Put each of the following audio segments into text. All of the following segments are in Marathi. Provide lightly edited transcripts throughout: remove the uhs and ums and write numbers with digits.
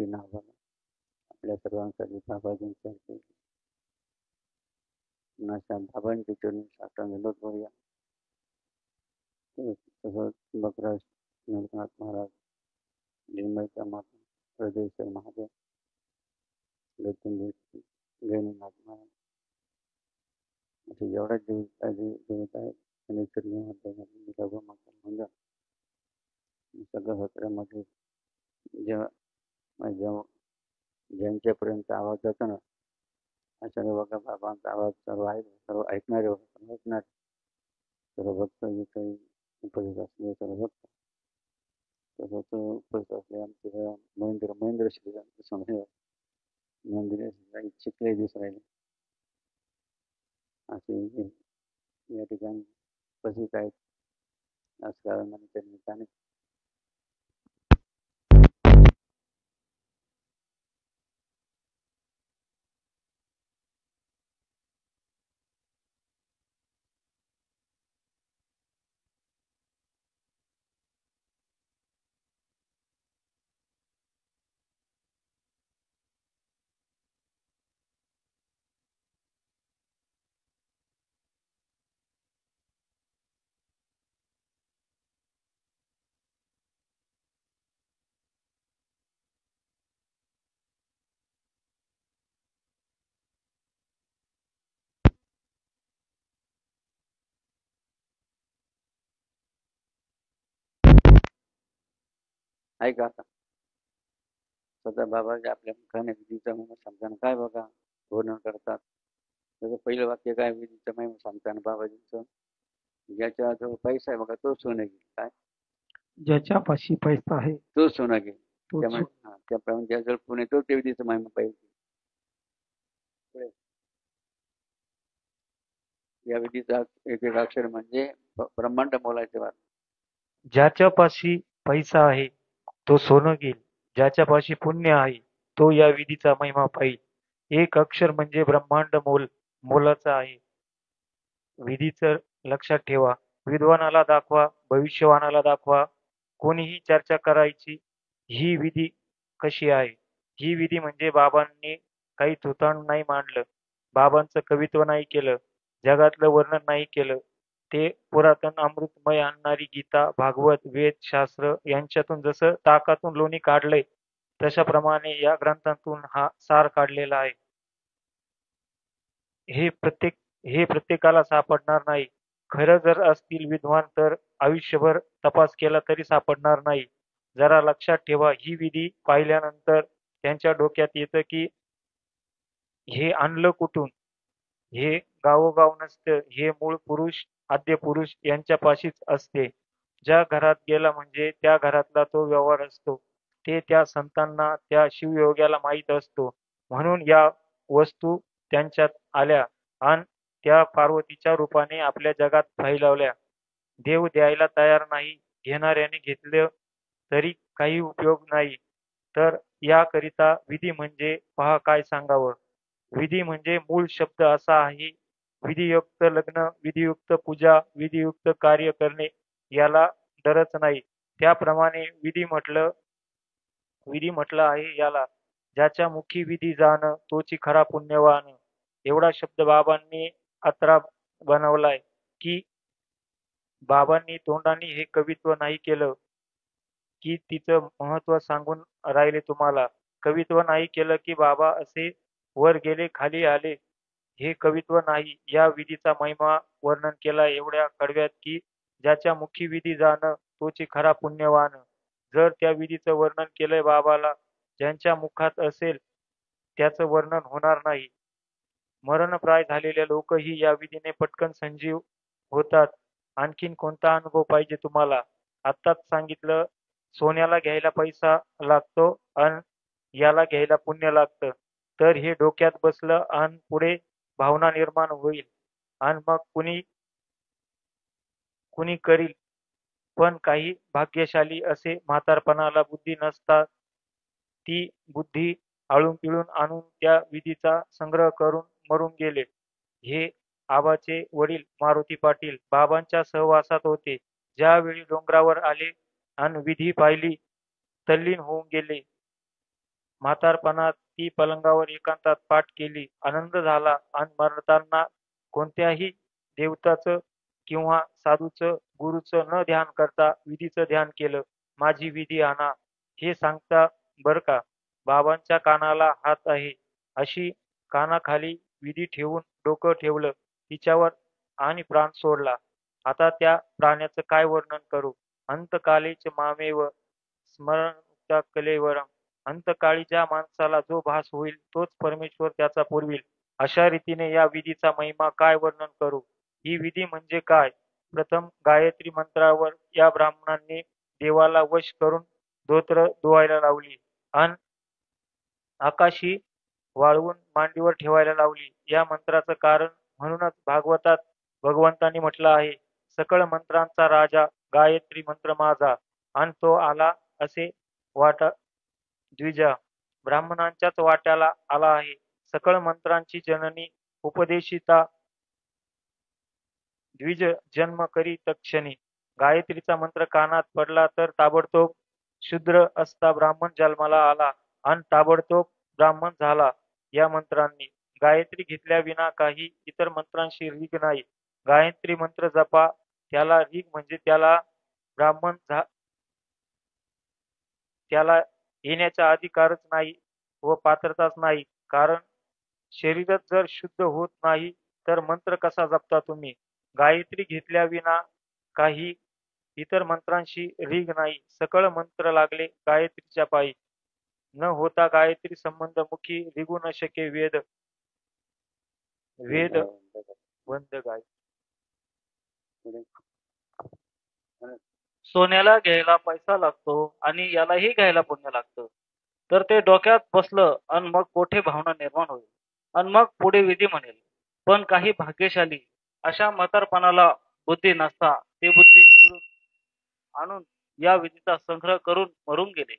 नावानं आपल्या सर्वांसाठी बाबाजींच्या अशा बाबांची चरणी साष्टांग दंडवत करूया. तसंच बकराज नरनाथ महाराज, लिंबाईचा माता, हृदयेश्वर महादेव, गैनीनाथ महाराज असे जेवढ्या देवता आहेत त्यांनी चरणी मंडळ सगळं होत्यामध्ये जेव्हा ज्यांच्यापर्यंत आवाज जातो ना, अशा बघा बाबांचा आवाज सर्व आहे, सर्व ऐकणारे सर्व भक्त जे काही उपस्थित असले सर्व भक्त तसंच उपस्थित असले आमचे महेंद्र श्रीराम समोर मंदिर चिखले दिवस राहिले असे या ठिकाणी उपस्थित आहेत. आज काळाच्या निमित्ताने ऐका आता स्वतः बाबाजी आपल्या मुखाने विधीचा महिमा सांगताना काय बघा वर्णन करतात. त्याचं पहिलं वाक्य काय, विधीचा महिमा सांगताना बाबाजींचं, ज्याच्या जो पैसा आहे बघा तो सोनं घेईल. काय, ज्याच्यापाशी पैसा आहे तो सोनं घेईल. त्याप्रमाणे ज्याजवळ पुणे तो ते विधीचा महिमा पाहिजे. या विधीचा एक एक अक्षर म्हणजे ब्रह्मांड मोलाचे वाद. ज्याच्यापाशी पैसा आहे तो सोनं घेईल, ज्याच्यापाशी पुण्य आहे तो या विधीचा महिमा पाहिल. एक अक्षर म्हणजे ब्रह्मांड मोलाचा आहे. विधीचं लक्षात ठेवा. विद्वानाला दाखवा, भविष्यवाणाला दाखवा, कोणीही चर्चा करायची. ही विधी कशी आहे? ही विधी म्हणजे बाबांनी काही थोतांड नाही मांडलं, बाबांचं कवित्व नाही केलं, जगातलं वर्णन नाही केलं. ते पुरातन अमृतमय आणणारी गीता, भागवत, वेद, शास्त्र यांच्यातून जसं ताकातून लोणी काढलंय तशाप्रमाणे या ग्रंथातून हा सार काढलेला आहे. हे प्रत्येकाला सापडणार नाही. खरं जर असतील विद्वान तर आयुष्यभर तपास केला तरी सापडणार नाही. जरा लक्षात ठेवा. ही विधी पाहिल्यानंतर त्यांच्या डोक्यात येतं की हे आणलं कुठून? हे गावोगाव नसतं. हे मूळ पुरुष, आद्य पुरुष यांच्यापाशीच असते. ज्या घरात गेला म्हणजे त्या घरातला तो व्यवहार असतो. ते त्या संतांना, त्या शिवयोग्याला माहीत असतो. म्हणून या वस्तू त्यांच्यात आल्या आणि त्या पार्वतीच्या रूपाने आपल्या जगात फैलावल्या. देव द्यायला तयार नाही, घेणाऱ्याने घेतलं तरी काही उपयोग नाही. तर याकरिता विधी म्हणजे पहा काय सांगावं. विधी म्हणजे मूळ शब्द असा आहे, विधियुक्त लग्न, विधियुक्त पूजा, विधियुक्त कार्य करणे. याला डरच नाही. त्याप्रमाणे विधी म्हटलं आहे याला. ज्याच्या मुखी विधी जाणं तोची खरा पुण्यवान. एवढा शब्द बाबांनी अत्रा बनवलाय की बाबांनी तोंडाने हे कवित्व नाही केलं की तिचं महत्व सांगून राहिले तुम्हाला. कवित्व नाही केलं की बाबा असे वर गेले खाली आले, हे कवित्व नाही. या विधीचा महिमा वर्णन केला एवढ्या कडव्यात की ज्याच्या मुखी विधी जाणं तोची खरा पुण्यवान. जर त्या विधीचं वर्णन केलंय बाबाला, ज्यांच्या मुखात असेल त्याचं वर्णन होणार नाही. मरणप्राय झालेल्या लोकही या विधीने पटकन संजीव होतात. आणखीन कोणता अनुभव पाहिजे तुम्हाला? आत्ताच सांगितलं, सोन्याला घ्यायला पैसा लागतो आणि याला घ्यायला पुण्य लागतं. तर हे डोक्यात बसलं आणि पुढे भावना निर्माण होईल आणि मग कुणी करील. पण काही भाग्यशाली असे म्हातारपणाला बुद्धी नसतात, ती बुद्धी आळून पिळून आणून त्या विधीचा संग्रह करून मरून गेले. हे आबाचे वडील मारुती पाटील बाबांच्या सहवासात होते. ज्यावेळी डोंगरावर आले आणि विधी पाहिली तल्लीन होऊन गेले. म्हातारपणात ती पलंगावर एकांतात पाठ केली. आनंद झाला आणि मरताना कोणत्याही देवताचं किंवा साधूचं, गुरूचं न ध्यान करता विधीचं ध्यान केलं. माझी विधी आणा हे सांगता बरं का. बाबांच्या कानाला हात आहे अशी कानाखाली विधी ठेवून डोकं ठेवलं तिच्यावर आणि प्राण सोडला. आता त्या प्राण्याचं काय वर्णन करू. अंतकालीच मामेव स्मरण कलेवरम. अंतकाळी ज्या माणसाला जो भास होईल तोच परमेश्वर त्याचा पुरविल. अशा रीतीने या विधीचा महिमा काय वर्णन करू. ही विधी म्हणजे काय. प्रथम गायत्री मंत्रावर या ब्राह्मणांनी देवाला वश करून स्तोत्र धुवायला लावली अन आकाशी वाळवून मांडीवर ठेवायला लावली. या मंत्राचं कारण म्हणूनच भागवतात भगवंतांनी म्हटलं आहे, सकळ मंत्रांचा राजा गायत्री मंत्र माझा आणि तो आला असे वाटा द्विजा. ब्राह्मणांच्याच वाट्याला आला आहे. सकळ मंत्रांची जननी उपदेशिता द्विज जन्म करी तक्षणी. गायत्रीचा मंत्र कानात पडला तर ताबडतोब शूद्र असता ब्राह्मण जन्माला आला आणि ताबडतोब ब्राह्मण झाला. या मंत्रांनी गायत्री घेतल्या विना काही इतर मंत्रांशी रीग नाही. गायत्री मंत्र जपा त्याला रीग म्हणजे ब्राह्मण त्याला येण्याचा अधिकारच नाही व पात्रताच नाही. कारण शरीरच जर शुद्ध होत नाही तर मंत्र कसा जपता तुम्ही. गायत्री घेतल्या विना काही इतर मंत्रांशी रीग नाही. सकळ मंत्र लागले गायत्रीच्या पायी. न होता गायत्री संबंध मुखी रीगू न शके वेद. वेद वंद गाय. पुढे. सोन्याला घ्यायला पैसा लागतो आणि यालाही घ्यायला पुण्य लागतं. तर ते डोक्यात बसलं आणि मग कोठे भावना निर्माण होईल आणि मग पुढे विधी म्हणेल. पण काही भाग्यशाली अशा म्हातारपणाला बुद्धी नसता ते बुद्धी चिरून आणून या विधीचा संग्रह करून मरून गेले.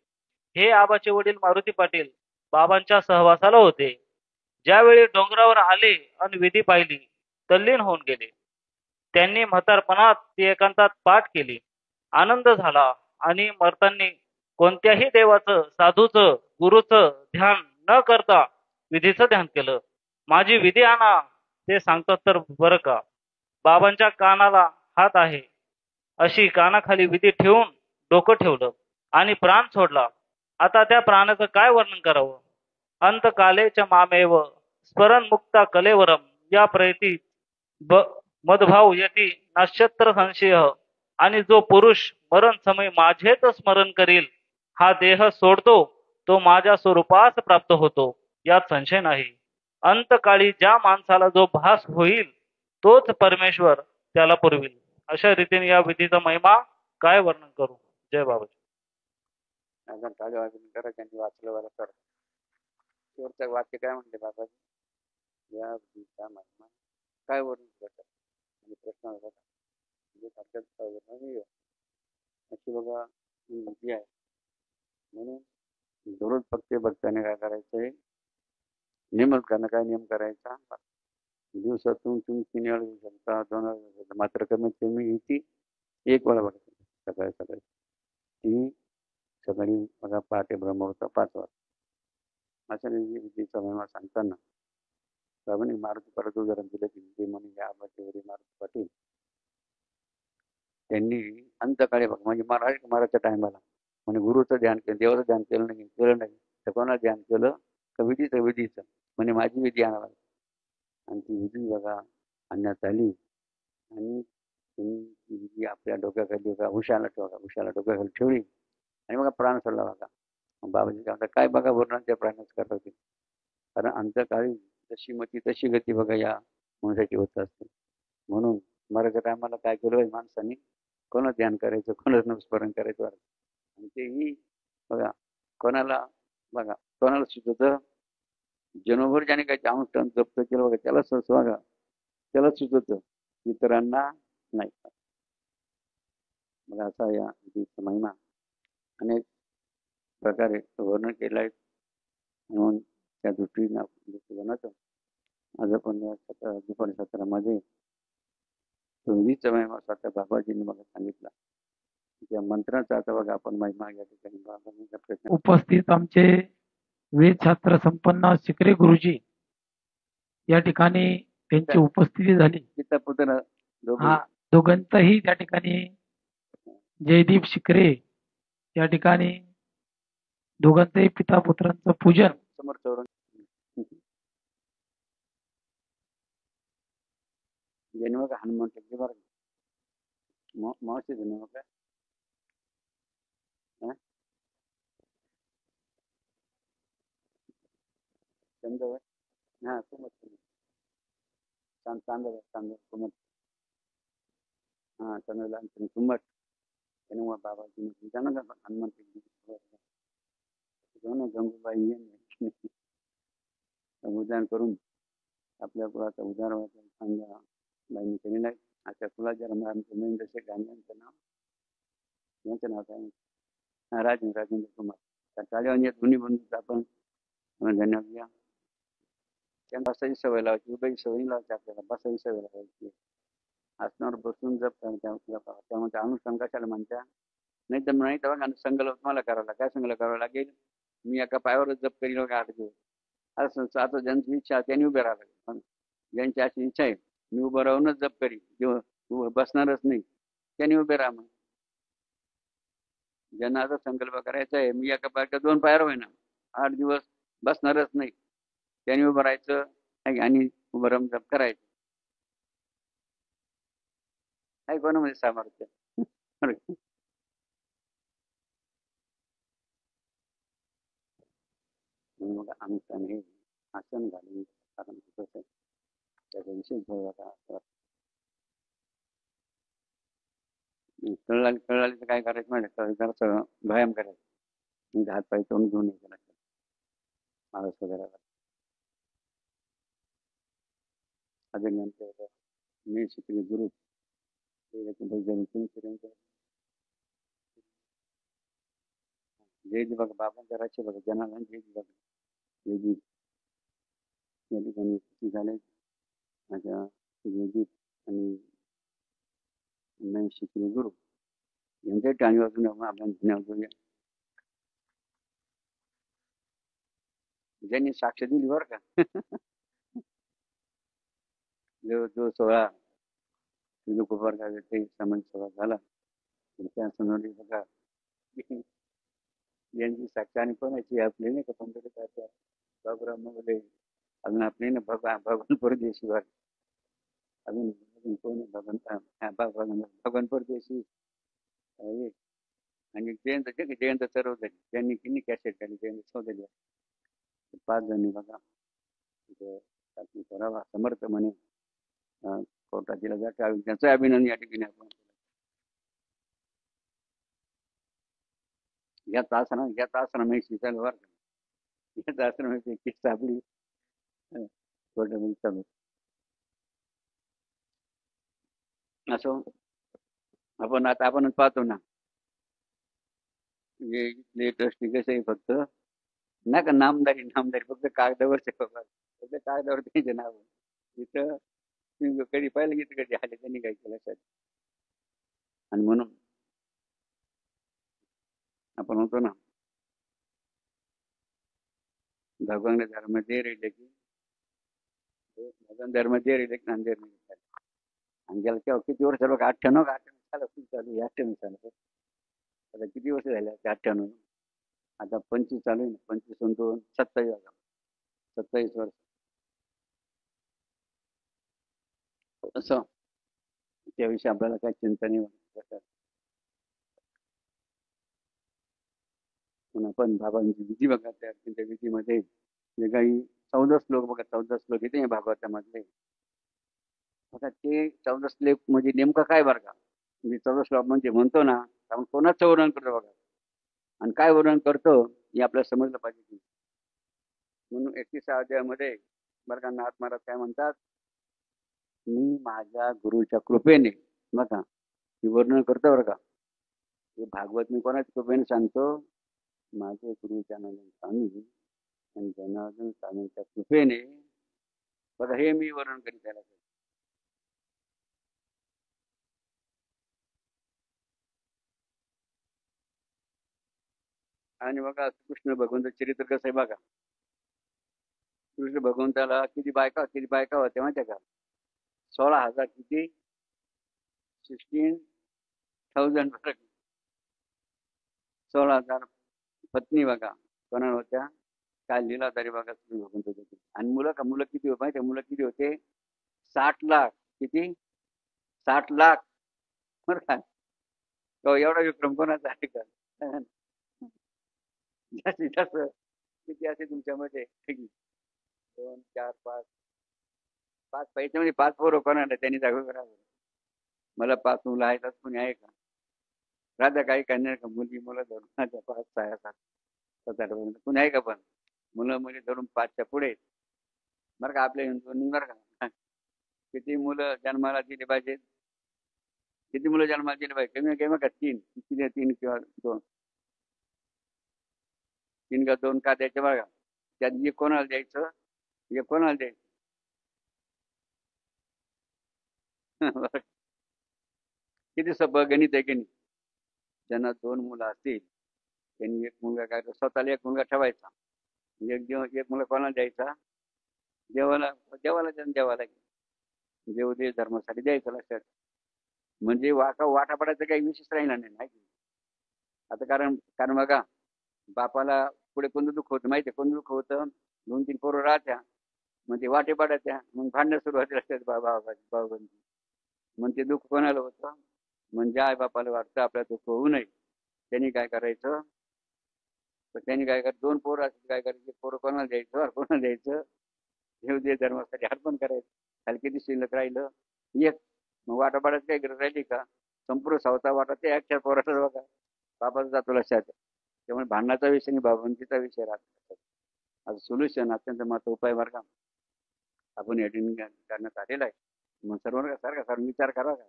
हे आबाचे वडील मारुती पाटील बाबांच्या सहवासाला होते. ज्यावेळी डोंगरावर आले आणि विधी पाहिली तल्लीन होऊन गेले. त्यांनी म्हातारपणात ती एकांतात पाठ केली. आनंद झाला आणि मरतांनी कोणत्याही देवाचं, साधूचं, गुरुचं ध्यान न करता विधीचं ध्यान केलं. माझी विधी आणा ते सांगतात तर बरं का. बाबांच्या कानाला हात आहे अशी कानाखाली विधी ठेवून डोकं ठेवलं आणि प्राण सोडला. आता त्या प्राणाचं काय वर्णन करावं. अंतकालेच्या मामेव स्मरण मुक्ता कलेवरम या प्रयती मदभाव यती नक्षत्र संशय. आणि जो पुरुष मरण समय माझेच स्मरण करील हा देह सोडतो तो माझ्या स्वरूपास प्राप्त होतो यात संशय नाही. अंतकाळी ज्या माणसाला जो भास होईल तोच परमेश्वर त्याला पुरविल. अशा रीतीने या विधीचा महिमा काय वर्णन करू. जय बाबाजी. अजून टाळ्या वाजून करा त्यांनी वाचलं वाला कर. शेवटचं वाक्य काय म्हणते बाबाजी. या विधीचा महिमा काय वर्णन करतात म्हणजे प्रश्न होता म्हणजे सारख्याच वर्णन अशी बघा ही विधी आहे. म्हणून दररोज फक्त भक्ताने काय करायचंय नियमच करणं. काय नियम करायचा दिवसातून तुम्ही 3 वेळा घेऊ शकता 2 वेळा घेऊ शकता. मात्र कमीत कमी ती 1 वेळा बघायची सकाळी सकाळी. ती सकाळी बघा पहाटे ब्रह्ममुहूर्त 5 वाजता. अशा विधीचा महिमा सांगताना बाबांनी मारुती परत उदाहरण दिलं की ते म्हणजे आबाचे वडील मारुती पाटील त्यांनी अंतकाळी बघ म्हणजे महाराजच्या टायमाला म्हणजे गुरुचं ध्यान केलं, देवाचं ध्यान केलं नाही तर कोणाला ध्यान केलं तर विधीचं म्हणजे माझी विधी आणावं. आणि ती विधी बघा आणण्यात आली आणि त्यांनी ती विधी आपल्या डोक्याखाली बघा उशाला डोक्याखाली ठेवली आणि बघा प्राण सोडला बघा. बाबाजी काय बघा वर्णन त्या प्राण्याचं करत होते. कारण अंतकाळी जशी मती तशी गती बघा या मनुष्याची होत असते. म्हणून मराठ्या टायमाला काय केलं माणसांनी कोणाचं ध्यान करायचं कोणाचं स्मरण करायचं आणि तेही बघा कोणाला सुचत जन्मभर ज्याने काही अनुष्ठान जप्त केलं बघा त्याला सुचत इतरांना नाही. मग असा या विधीचा महिमा अनेक प्रकारे वर्णन केलं आहे. म्हणून त्या दृष्टीनं बनवतो. आज आपण या दुपारी सत्रामध्ये विधीचा महिमा स्वतः बाबाजींनी मला सांगितला. त्या मंत्राचा आता बघा आपण महिमा या ठिकाणी उपस्थित आमचे वेद शास्त्र संपन्न शिकरे गुरुजी या ठिकाणी त्यांची उपस्थिती झाली. पिता पुत्र हा दोघांचाही त्या ठिकाणी जयदीप शिकरे या ठिकाणी दोघांचंही पिता पुत्रांचं पूजन समोर चौरंग जन्म का हनुमान टेकडी बरं मावशी जन्म का चंद्र हा कुमत चांदर कुमत हा चंद्रला कुमट जन्म बाबा जाना का हनुमान टेकडी गंगूबाई उद्यान करून आपल्या कुळाचा उद्धार व्हायचा सांगा बाईंनी केलेला आहे. अशा कुळाच्या आमचं महेंद्र शेठ यांचं नाव काय हा राजेंद्र कुमार त्या काळ्या दोन्ही बंधूचा आपण धन्यवाद घ्या. त्यांना बसायची सवय लावायची उभ्याची सवय लावायची आपल्याला बसायची सवय लावायची आसनावर बसून जप त्यामुळे अनुष्ठान कशाला म्हणत्या नाही तर नाही तर बघा संघ तुम्हाला करायला काय संघ करावं लागेल. मी एका पायावरच जप करीन बघा 8 दिवस असं आता ज्यांची इच्छा त्यांनी उभे राहावं लागेल. ज्यांची अशी इच्छा आहे मी उभं राहूनच जप करीन किंवा बसणारच नाही त्यांनी उभे राहा. मग ज्यांना आता संकल्प करायचा आहे मी एका पायाच्या 2 पायावर होईना 8 दिवस बसणारच नाही त्यांनी उभं राहायचं आणि उभं राहून जप करायचं. आहे कोणामध्ये सामर्थ्य मग अनुष्ठान हे आसन घालून कारण त्याचा विशेष कळाली तर काय करायचं म्हणजे जरासं व्यायाम करायचं हात पाय तोंड घेऊन यायचं आळस वगैरे अजून नंतर मी शिकले गुरु जय जी बघा बाबांच्या राशी बघा जनाला जय जी बघा जय जी या ठिकाणी झाले माझ्या जयदीप आणि मी शिकले गुरु यांच्या टाणी वाजून आपण धन्यवाद करूया. ज्यांनी साक्ष दिली बरं का जो 16 कुमार ते समाज सोहळा झाला त्या सोनवली बघा यांची साक्ष आणि कोणाची आपली नाही का पंढरीच्या बाबुराव मोगले अजून आपली ना भगवान परदेशी वर अजून कोण भगवान परदेशी आणि जयंत चरवधरी त्यांनी किती कॅसेट काढली जयंत चौधरी 5 जणी बघा करावा समर्थ म्हणे कोर्टातील त्यांचं अभिनंदन या ठिकाणी आपण याच आसना मी शिकायला वर याच आसना किस्त आपली कोर्टामध्ये चालू असो आपण आता आपणच पाहतो ना ट्रस्टी कसे आहे फक्त नाही का नामदारी फक्त कागदावरचे फक्त कागदावर त्यांचे नाव तिथं तुम्ही कधी पाहिलं की कधी आले त्यांनी काय केलं लक्षात आणि म्हणून आपण होतो ना भगवान धर्म दे रे की भगवान धर्म दे रे नांदेड नाही आणि गेला तेव्हा किती वर्ष बघा 98 साला चालू 98 साला आता किती वर्ष झाले 98 आता 25 चालू आहे ना 25 2 27 वर्ष असं त्याविषयी आपल्याला काही चिंता नाही म्हणून आपण बाबांची विधी बघा त्या विधीमध्ये जे काही 14 श्लोक बघा 14 श्लोक येते भागवतामधले बघा ते 14 श्लोक म्हणजे नेमकं काय बरं का म्हणजे 14 श्लोक म्हणजे म्हणतो ना आपण कोणाचं वर्णन करतो बघा आणि काय वर्णन करतो हे आपल्याला समजलं पाहिजे. म्हणून 31 अध्यायामध्ये बरं का नाथ महाराज काय म्हणतात मी माझ्या गुरुच्या कृपेने बघा हे वर्णन करतो बरं का हे भागवत मी कोणाच्या कृपेने सांगतो माझे गुरु जनार्दन स्वामी आणि जनार्दन स्वामींच्या कृपेने बघा हे मी वर्णन करीत त्याला आणि बघा कृष्ण भगवंत चरित्र कसं आहे बघा. कृष्ण भगवंताला किती बायका होत्या माहितीये का? 16,000 किती 16,000 बरं. 16,000 पत्नी बघा कोणाला होत्या. काय लिहिला तरी बघा कृष्ण भगवंत होते. आणि मुलं किती होते माहिती मुलं किती होते? 60 लाख. किती? 60 लाख. बरं का? तो एवढा विक्रम कोणाचा आहे का? जास्तीत जास्त किती असे तुमच्यामध्ये? 2, 4, 5 पैशामध्ये 5 पोरं कोणाला त्यांनी जागो करावं. मला 5 मुलं आहेत असं कोणी आहे का? राहत्या काही करणार का? मुलं धरून 5, 6, 7, 7, 8 पर्यंत कोणी आहे का? पण मुली धरून 5च्या पुढे बरं का आपल्या हिंदूंनी बरं का. किती मुलं जन्माला दिले पाहिजेत? किती मुलं जन्माला दिले पाहिजे? कमी कमी का 3 किती 3 किंवा 2 3 का 2 का द्यायचे बघा. त्यात एक कोणाला द्यायचं? एक कोणाला द्यायचं? किती सोपं गणित आहे की नाही. ज्यांना 2 मुलं असतील त्यांनी एक मुलगा काय स्वतःला एक मुलगा ठेवायचा. एक मुलगा कोणाला द्यायचा? देवाला देवाला देव देश धर्मासाठी द्यायचं लक्षात. म्हणजे वाटापडायचं काही विशेष राहिला नाही माहिती. आता कारण कारण बघा बापाला पुढे कोणतं दुःख होतं माहिती आहे? कोणतं दुःख होतं? 2-3 पोरं राहत्या मग ते वाटे पडायच्या मग भांडणं सुरुवाती असतात भाऊ. मग ते दुःख कोणाला होतं? म्हणजे आई बापाला वाटतं आपल्याला दुःख होऊ नये. त्यांनी काय करायचं? तर त्यांनी काय करायचं? 2 पोरं असतील काय करायचं? पोरं कोणाला द्यायचं? कोणाला द्यायचं? देव दे धर्मासाठी अर्पण करायचं. खाली किती शिल्लक राहिलं? एक. मग वाटापाडाची काही गरज राहिली का? संपूर्ण सावता वाटा ते अक्षर पोराचा बघा बापाचा जातो लक्षात. त्यामुळे भांडणाचा विषय आणि भावंतीचा विषय राहतो. आज सोल्युशन अत्यंत महत्त्वाचा उपाय बरं का आपण एडिटिंग करण्यात आलेला आहे. मग सारखा विचार करा का?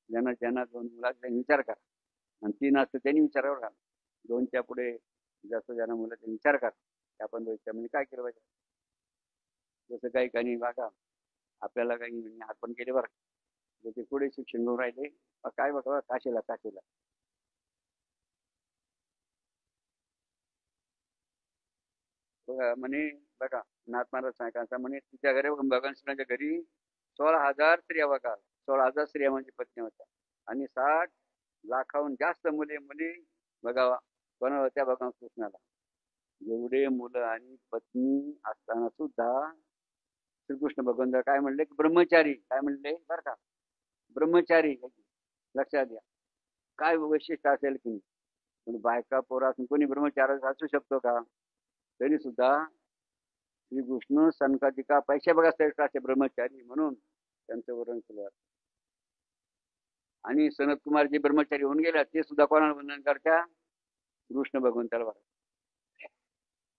ज्यांना 2 मुलं त्यांनी विचार करा. आणि 3 असतं त्यांनी विचारावं का? 2च्या पुढे जास्त ज्यांना मुलं त्यांनी विचार करा की आपण भविष्यामध्ये काय केलं पाहिजे. जसं काही बघा आपल्याला काही अर्पण केले बरं. त्याचे पुढे शिक्षण घेऊन राहिले काय बघा काशीला म्हणे बघा नाथ महाराज सांगायचा म्हणे तिच्या घरी भगवान घरी 16,000 स्त्रिया बघा. 16,000 स्त्रिया म्हणजे पत्नी होत्या आणि 60 लाखाहून जास्त मुली बघा कोणाला होत्या भगवान कृष्णाला. एवढे मुलं आणि पत्नी असताना सुद्धा श्रीकृष्ण भगवंत काय म्हणले की ब्रह्मचारी काय म्हणले बरं का? ब्रह्मचारी. लक्षात द्या काय वैशिष्ट्य असेल की नाही. बायका पोरा असून कोणी ब्रह्मचारी असू शकतो का? तरी सुद्धा श्रीकृष्ण सनकादिका पैसे बघा श्रेष्ठ असे ब्रह्मचारी म्हणून त्यांचं वर्णन केलं. आणि सनत कुमार जे ब्रह्मचारी होऊन गेला ते सुद्धा कोणाला वंदन करत्या? कृष्ण भगवंताला बघा.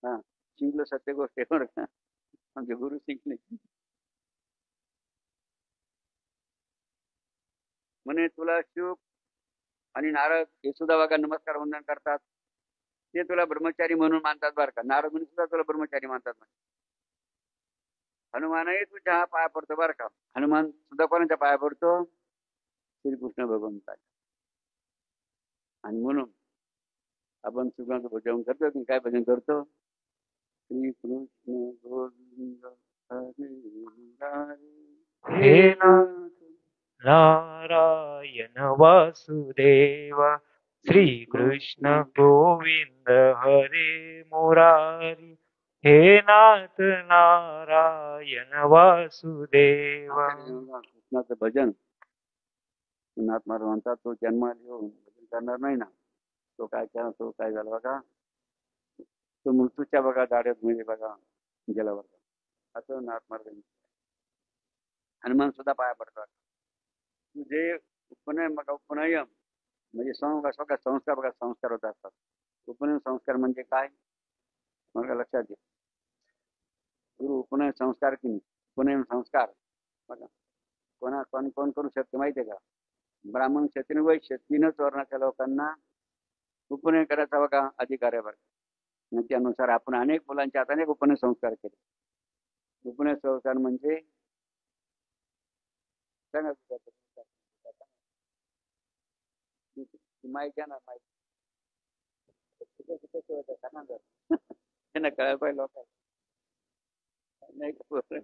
हा शिंकलं सत्य गोष्ट आहे बरं का. आमचे गुरु शिंकले म्हणे तुला शुक आणि नारद हे सुद्धा बघा नमस्कार वंदन करतात. ते तुला ब्रह्मचारी म्हणून मानतात बरं का. नारद म्हणून सुद्धा तुला ब्रह्मचारी मानतात. हनुमानही तुझ्या पाया पडतो बरं का. हनुमान सुद्धा कोणाच्या पाया पडतो? श्रीकृष्ण भगवंताच्या. आणि म्हणून आपण सुखाचं भजन करतो की काय भजन करतो? श्रीकृष्ण गोविंद हे नारायण वासुदेव श्रीकृष्ण गोविंद हरे मुरारी. हे नाथ नारायण वासुदेव. कृष्णाचं भजन नाथ महाराज म्हणतात तो जन्माला येऊन भजन करणार नाही ना तो काय झाला बघा तो मृत्यूच्या बघा दाड्यात म्हणजे बघा गेला बघा असं नाथ महाराज. हनुमान सुद्धा पाया पडतात. तुझे उपनयन बघा उपनयन म्हणजे संस्कार बघा संस्कार होत असतात. उपनयन संस्कार म्हणजे काय बघा लक्षात घ्या. गुरु उपनयन संस्कार की नाही. उपनयन संस्कार बघा कोण करू शकते माहितीये का? ब्राह्मण क्षत्रिय वैश्य 3च वर्णाच्या लोकांना उपनयन करायचा बघा अधिकार आहे बघा. त्यानुसार आपण अनेक मुलांच्या हाताने उपनयन संस्कार केले. उपनयन संस्कार म्हणजे सांगा माहिती आहे ना माहिती कसे होते सांगा जरा. त्यांना कळायला पाहिजे लोकांना. नाही का पोरं?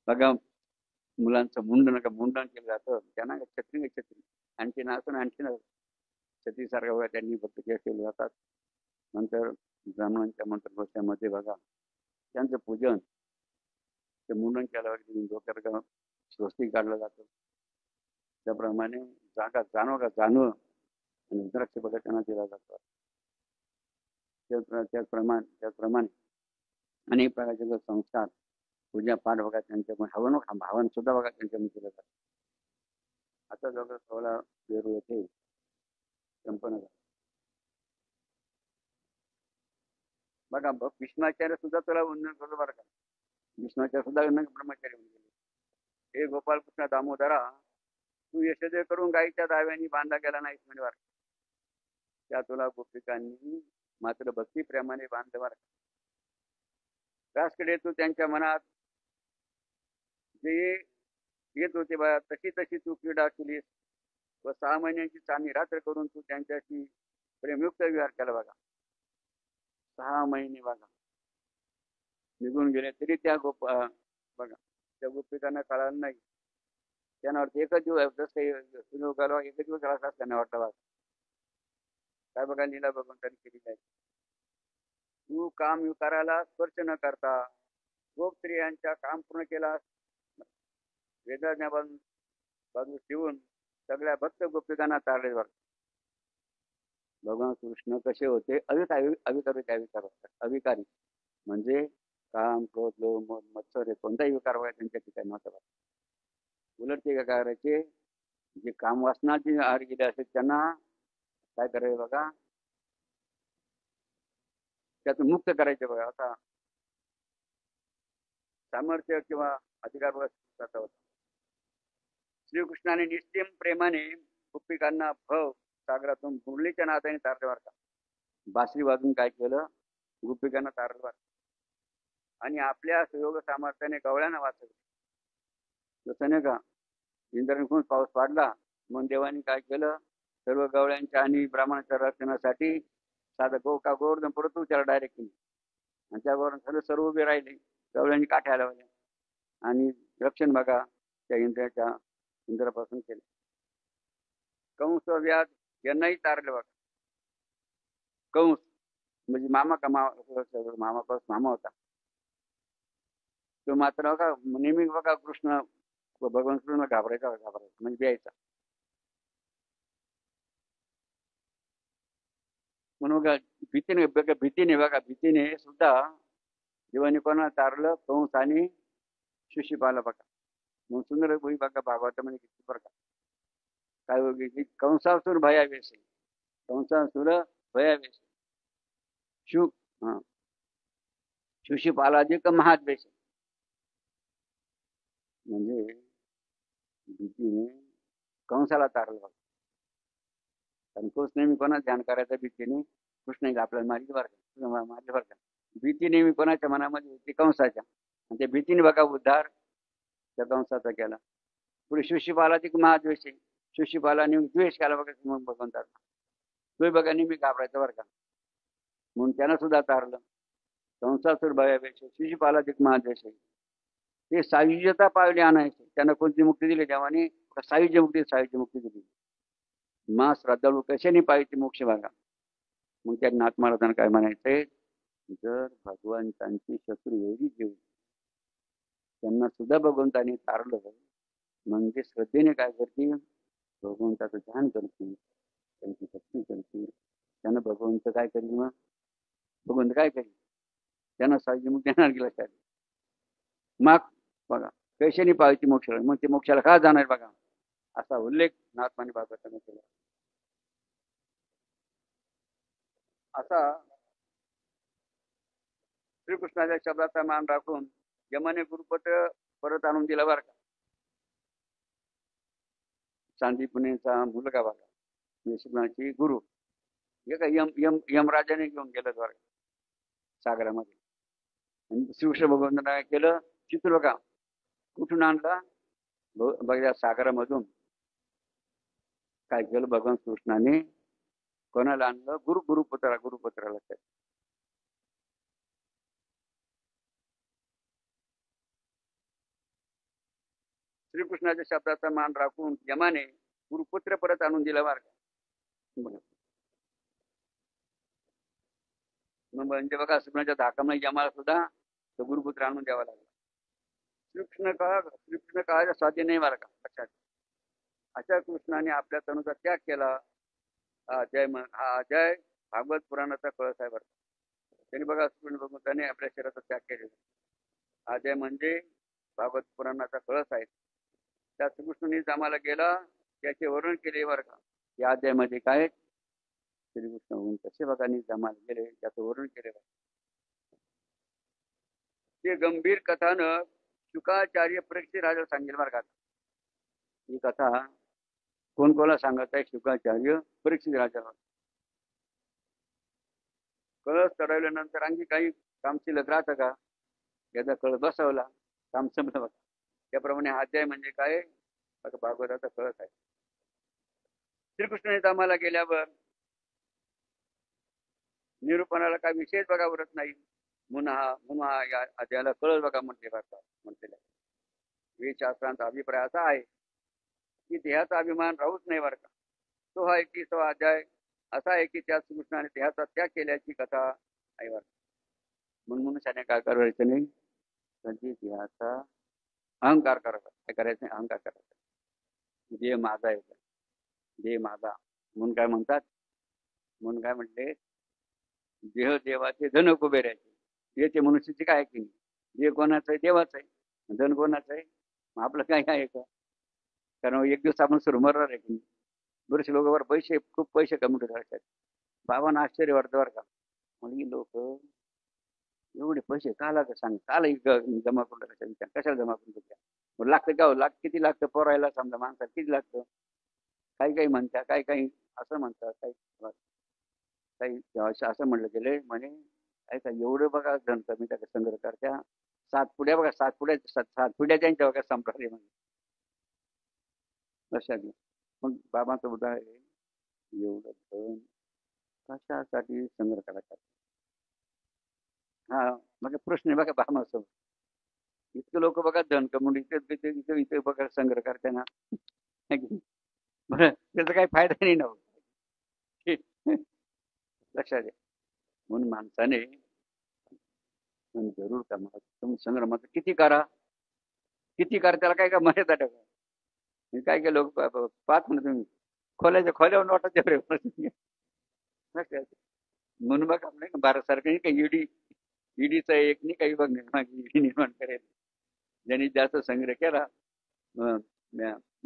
बघा मुलांचं मुंडन केलं जातं त्यांना छत्री आणखी नाचून आणखी छत्रीसारखा बघा त्यांनी फक्त केस केले जातात. नंतर ब्राह्मणांच्या मंत्रघोषामध्ये बघा त्यांचं पूजन ते मुंडन केल्यावर डोक्यावर स्वस्तिक काढलं जातं. त्याप्रमाणे जाणव आणि रुद्राक्ष बघा त्यांना दिला जातो. त्याचप्रमाणे अनेक प्रकारचे जो संस्कार पूजा पाठ बघा त्यांच्या हवन सुद्धा बघा त्यांच्याकडून केलं जातं. आता जवळ 16 वेरू येथे संपन्न झालं. बघा भीष्माचार्य सुद्धा तुला वंदन करतो बरं का. भीष्माचार्य सुद्धा ब्रह्मचारी होऊन गेले. हे गोपालकृष्ण दामोदरा तू यशोदे करून गाईच्या दाव्याने बांधला गेला नाहीस म्हणजे बरं. त्या तुला गोपिकांनी मात्र भक्ती प्रेमाने बांधलं बरं. रासकडे तू त्यांच्या मनात जे येत होते बा तशी तू क्रीडा केलीस व 6 महिन्यांची चांगली रात्र करून तू त्यांच्याशी प्रेमयुक्त व्यवहार केला बघा. 6 महिने बघा निघून गेले तरी त्या बघा त्या गोपिकांना कळालं नाही. त्यांना वाटतं एकच दिवस जसं एकच दिवस राहतात त्यांना वाटतं बघा काय बघा लीला भगवंतांनी केली नाही. तू काम करायला स्पर्श न करता गोप स्त्रियांच्या काम पूर्ण केला वेदाज्ञा बाजू ठेवून सगळ्या भक्त गोपिकांना तारले बघा. भगवान कृष्ण कसे होते अविकारी म्हणजे काम क्रोध लोभ मत्सर हे कोणताही विकार बघा त्यांच्या ठिकाणी नव्हता. उलट ते काय करायचे जे काम वासनाची आहार गेले असेल त्यांना काय करायचे बघा त्यातून मुक्त करायचे बघा. आता सामर्थ्य किंवा अधिकार बघा होता. श्रीकृष्णाने निस्तीम प्रेमाने गोपिकांना भव सागरातून मुरलीच्या नादाने तारले बरं का. बासरी वाजून काय केलं गोपिकांना तारलं बरं आणि आपल्या सुयोग सामर्थ्याने गवळ्यांना वाचवलं. जसं नाही का इंद्राने खूप पाऊस पाडला मग देवाने काय केलं सर्व गवळ्यांच्या आणि ब्राह्मणाच्या रक्षणासाठी साधं गोवर्धन परत त्याला डायरेक्ट केली आणि त्यावर सर्व उभे राहिले. गवळ्यांनी काठ्या लावल्या आणि रक्षण बघा त्या इंद्रापासून केले. कंस व्याध यांनाही तारले बघा. कंस म्हणजे मामा होता तो मात्र बघा नेहमी बघा कृष्ण भगवान कृष्ण घाबरायचा म्हणजे द्यायचा. म्हणून बघा भीतीने सुद्धा देवाने कोणाला तारलं कंस आणि शिशुपाला बघा. मग सुंदर गोई बघा भागवतामध्ये किती बरं का काय वगैरे कंसासुर भयावेश शिशुपालाधिक महाद्वेष म्हणजे भीतीने कंसाला तारलं बघा. कारण तोच नेहमी कोणा ध्यान करायचं भीतीने कृष्ण आपल्याला मारले बरं का. भीती नेहमी कोणाच्या मनामध्ये होती कंसाच्या आणि त्या भीतीने बघा उद्धार त्या कंसाचा केला. पुढे शिशुपालाधिक महाद्वेष शिशुपालाने द्वेष केला बघा मग भगवंताचा तो बघा नेहमी घाबरायचा बरं का. म्हणून त्यांना सुद्धा तारलं. कंसासुर भयावेश शिशुपालाधिक महाद्वेष ते सायुज्यता पावले आणायचे. त्यांना कोणती मुक्ती दिली देवाने सायुज्य मुक्ती दिली. मा श्रद्धाळू कशाने पाहिजे मोक्ष बघा. मग त्या नाथ महाराजांना काय म्हणायचंय जर भगवंतांची शत्रू एवढी जेवली त्यांना सुद्धा भगवंताने तारलं म्हणजे श्रद्धेने काय करतील भगवंताचं ध्यान करतील त्यांची भक्ती करतील. त्यांना भगवंत काय करील मग भगवंत काय करील त्यांना सायुज्य मुक्ती येणार गेला काय मग बघा कशाने पाहायची मोक्षाला मग ते मोक्षाला का जाणार बघा असा उल्लेख नाथमाने भागवताने केला. असा श्रीकृष्णाच्या शब्दाचा मान राखून यमाने गुरुपट परत आणून दिला बरं का. सांदीपुनेचा मुलगा बघा यशोदाची गुरु एका यमराजाने घेऊन गेलं बरं सागरामध्ये. आणि श्रीकृष्ण भगवंताने काय केलं चित्र बघा कुठून आणला बघा सागरामधून काय केलं भगवान कृष्णाने कोणाला आणलं? गुरुपुत्राला. श्रीकृष्णाच्या शब्दाचा मान राखून यमाने गुरुपुत्र परत आणून दिला बरं का. मग म्हणजे बघा श्रीकृष्णाच्या धाकामुळे यमाला सुद्धा तो गुरुपुत्र आणून द्यावा लागला. श्रीकृष्ण काळाच्या साध्य नाही बरं का लक्षात. अशा कृष्णाने आपल्या तनुचा त्याग केला. हा अध्याय भागवत पुराणाचा कळस आहे बरं. त्यांनी बघा श्रीकृष्ण भगवंताने आपल्या शरीराचा त्याग केलेला. हा अध्याय म्हणजे भागवत पुराणाचा कळस आहे. त्या श्रीकृष्ण जमाला गेला त्याचे वर्णन केले बरं का. या अध्यायामध्ये काय श्रीकृष्ण होऊन कसे बघा जमाला गेले त्याचं वर्णन केले बरं. ते गंभीर कथानक शुकाचार्य परीक्षित राजा सांगेल बरं का. ही कथा कोणाला सांगत आहे? शुकाचार्य परीक्षित राजा. कळस चढवल्यानंतर आणखी काही काम शिल्लक राहतं का? याचा कळस बसवला, काम संपलं बघा. त्याप्रमाणे हा अध्याय म्हणजे काय? भागवताचा कळस आहे. श्रीकृष्ण धामाला गेल्यावर निरूपणाला काय विशेष बघा उरत नाही. म्हणून हा या अध्यायाला कळस बघा म्हटलेला आहे. वेदशास्त्रांचा अभिप्राय असा आहे की देहाचा अभिमान राहूच नाही बरं का. तो हा 21वा अध्याय असा आहे की त्या श्रीकृष्णाने देहाचा त्याग केल्याची कथा आहे बरं. म्हणून मनुष्याने काय करायचं नाही? कधी देहाचा अहंकार करायचा. काय करायचं नाही? अहंकार करायचा. देह माझा आहे, देह माझा म्हणून काय म्हणतात? म्हणून काय म्हणते? देह देवाचे धन कुबेराचे. देहाचे मनुष्याचे काय की नाही? देह कोणाचं आहे? देवाचं आहे. धन कोणाचं आहे? मग आपलं काय आहे का? कारण एक दिवस आपण सुरू मरणार आहे की नाही. बरेचसे लोक पैसे खूप पैसे कमवून राहतात. बाबांना आश्चर्य वाटतं बरं का. म्हणजे लोक एवढे पैसे का लागत सांग, काला जमा करून टाकायचा विचार, कशाला जमा करून टाकल्या? लागतं का? लाख किती लागतं पोरायला? समजा माणसाला किती लागतं? काही म्हणतात, काही असं म्हणतात, काही असं म्हणलं गेले म्हणे ऐका एवढं बघा धन कमी त्या संग्रह करत्या. 7 पुड्या बघा, 7 पुड्या त्यांच्या बघा संपणारे म्हणजे लक्षात घ्या. मग बाबांचं मुद्दा आहे एवढं धन कशासाठी संग्रह करायचा? हा मग प्रश्न आहे बघा बाबासोबत. इतकं लोक बघा धन कमवून इथे बघा संग्रह करताना बरं त्याचा काही फायदा नाही ना. लक्षात घ्या. म्हणून माणसाने जरूर करा. तुम्ही संग्रह मात्र किती करा त्याला काय मर्यादा टाका. काय लोक पाहत म्हणा तुम्ही खोल्यावर नोटा म्हणून बघा नाही भारत सरकारने काही ईडीचा एक नाही काही बघ ईडी निर्माण करेल. ज्यांनी जास्त संग्रह केला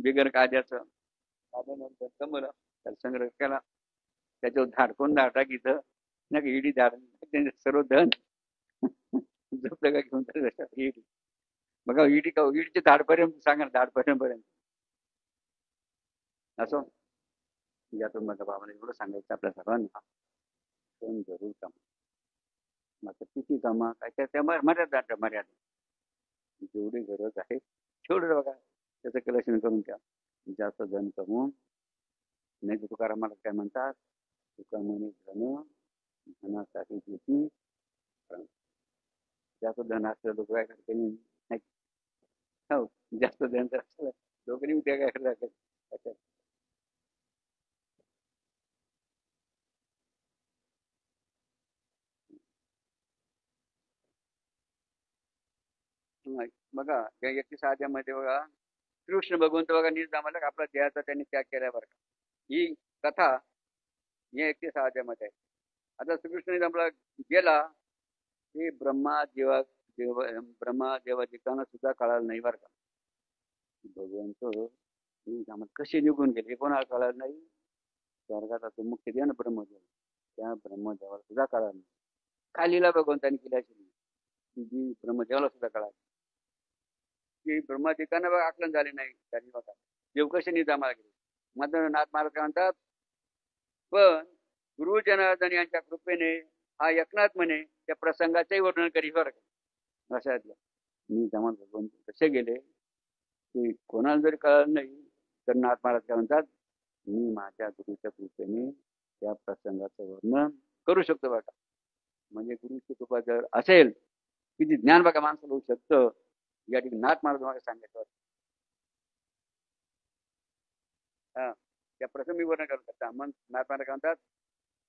बिगर कायद्याचं कमवलं त्याला संग्रह केला त्याच्यावर धाड कोण धाड टाकीचं नाही का ईडी धाड सर्व धन जपलं का घेऊन ईडी बघा ईडीचे धाडपर्यंत सांगा धाडपर्यंत असं यातून माझ्या बाबाने एवढं सांगायचं आपल्या सर्वांना पण जरूर कमा. मात्र किती कमा काय त्या मर्यादा जेवढी गरज आहे तेवढं बघा त्याचं कलेक्शन करून घ्या. जास्त धन कमवून नाही तर तुकारामाला काय म्हणतात? तुका म्हणे धनासाठी घेतली. जास्त धन असलं लोक काय करते नाही. हो जास्त धन तर असलं लोकांनी उद्या काय करतात? बघा या 21 अध्यायामध्ये बघा कृष्ण भगवंत बघा निर्धामाला आपला देहाचा त्यांनी त्याग केला बरं का. ही कथा या 21 अध्यायामध्ये आहे. आता श्रीकृष्ण आपला गेला हे ब्रह्मा देवादिकांना सुद्धा कळालं नाही बरं का. भगवंत कसे निघून गेले हे कोणाला कळालं नाही. स्वर्गाचा तो मुख्य देव ना ब्रह्मदेव त्या ब्रह्मदेवाला सुद्धा कळालं नाही. काय लिहिला भगवंतांनी केल्याची जी ब्रह्मदेवाला सुद्धा कळाली की ब्रह्मादिकांना बघा आकलन झाले नाही. त्यांनी बघा देव कसे निजामाला गेले. मात्र नाथ महाराज काय म्हणतात पण गुरु जनार्दन यांच्या कृपेने हा एकनाथ म्हणे त्या प्रसंगाचंही वर्णन करी बरं का. अशातलं मी जमा भगवंत कसे गेले की कोणाला जरी कळलं नाही तर नाथ महाराज काय म्हणतात मी माझ्या गुरुच्या कृपेने त्या प्रसंगाचं वर्णन करू शकतो बघा. म्हणजे गुरुची कृपा जर असेल किती ज्ञान बघा माणसाला होऊ शकतं. या ठिकाणी नाथ महाराज मला सांगितलं. हा त्या प्रसंगी वर्णन करतात. मग नाथ महाराज काय म्हणतात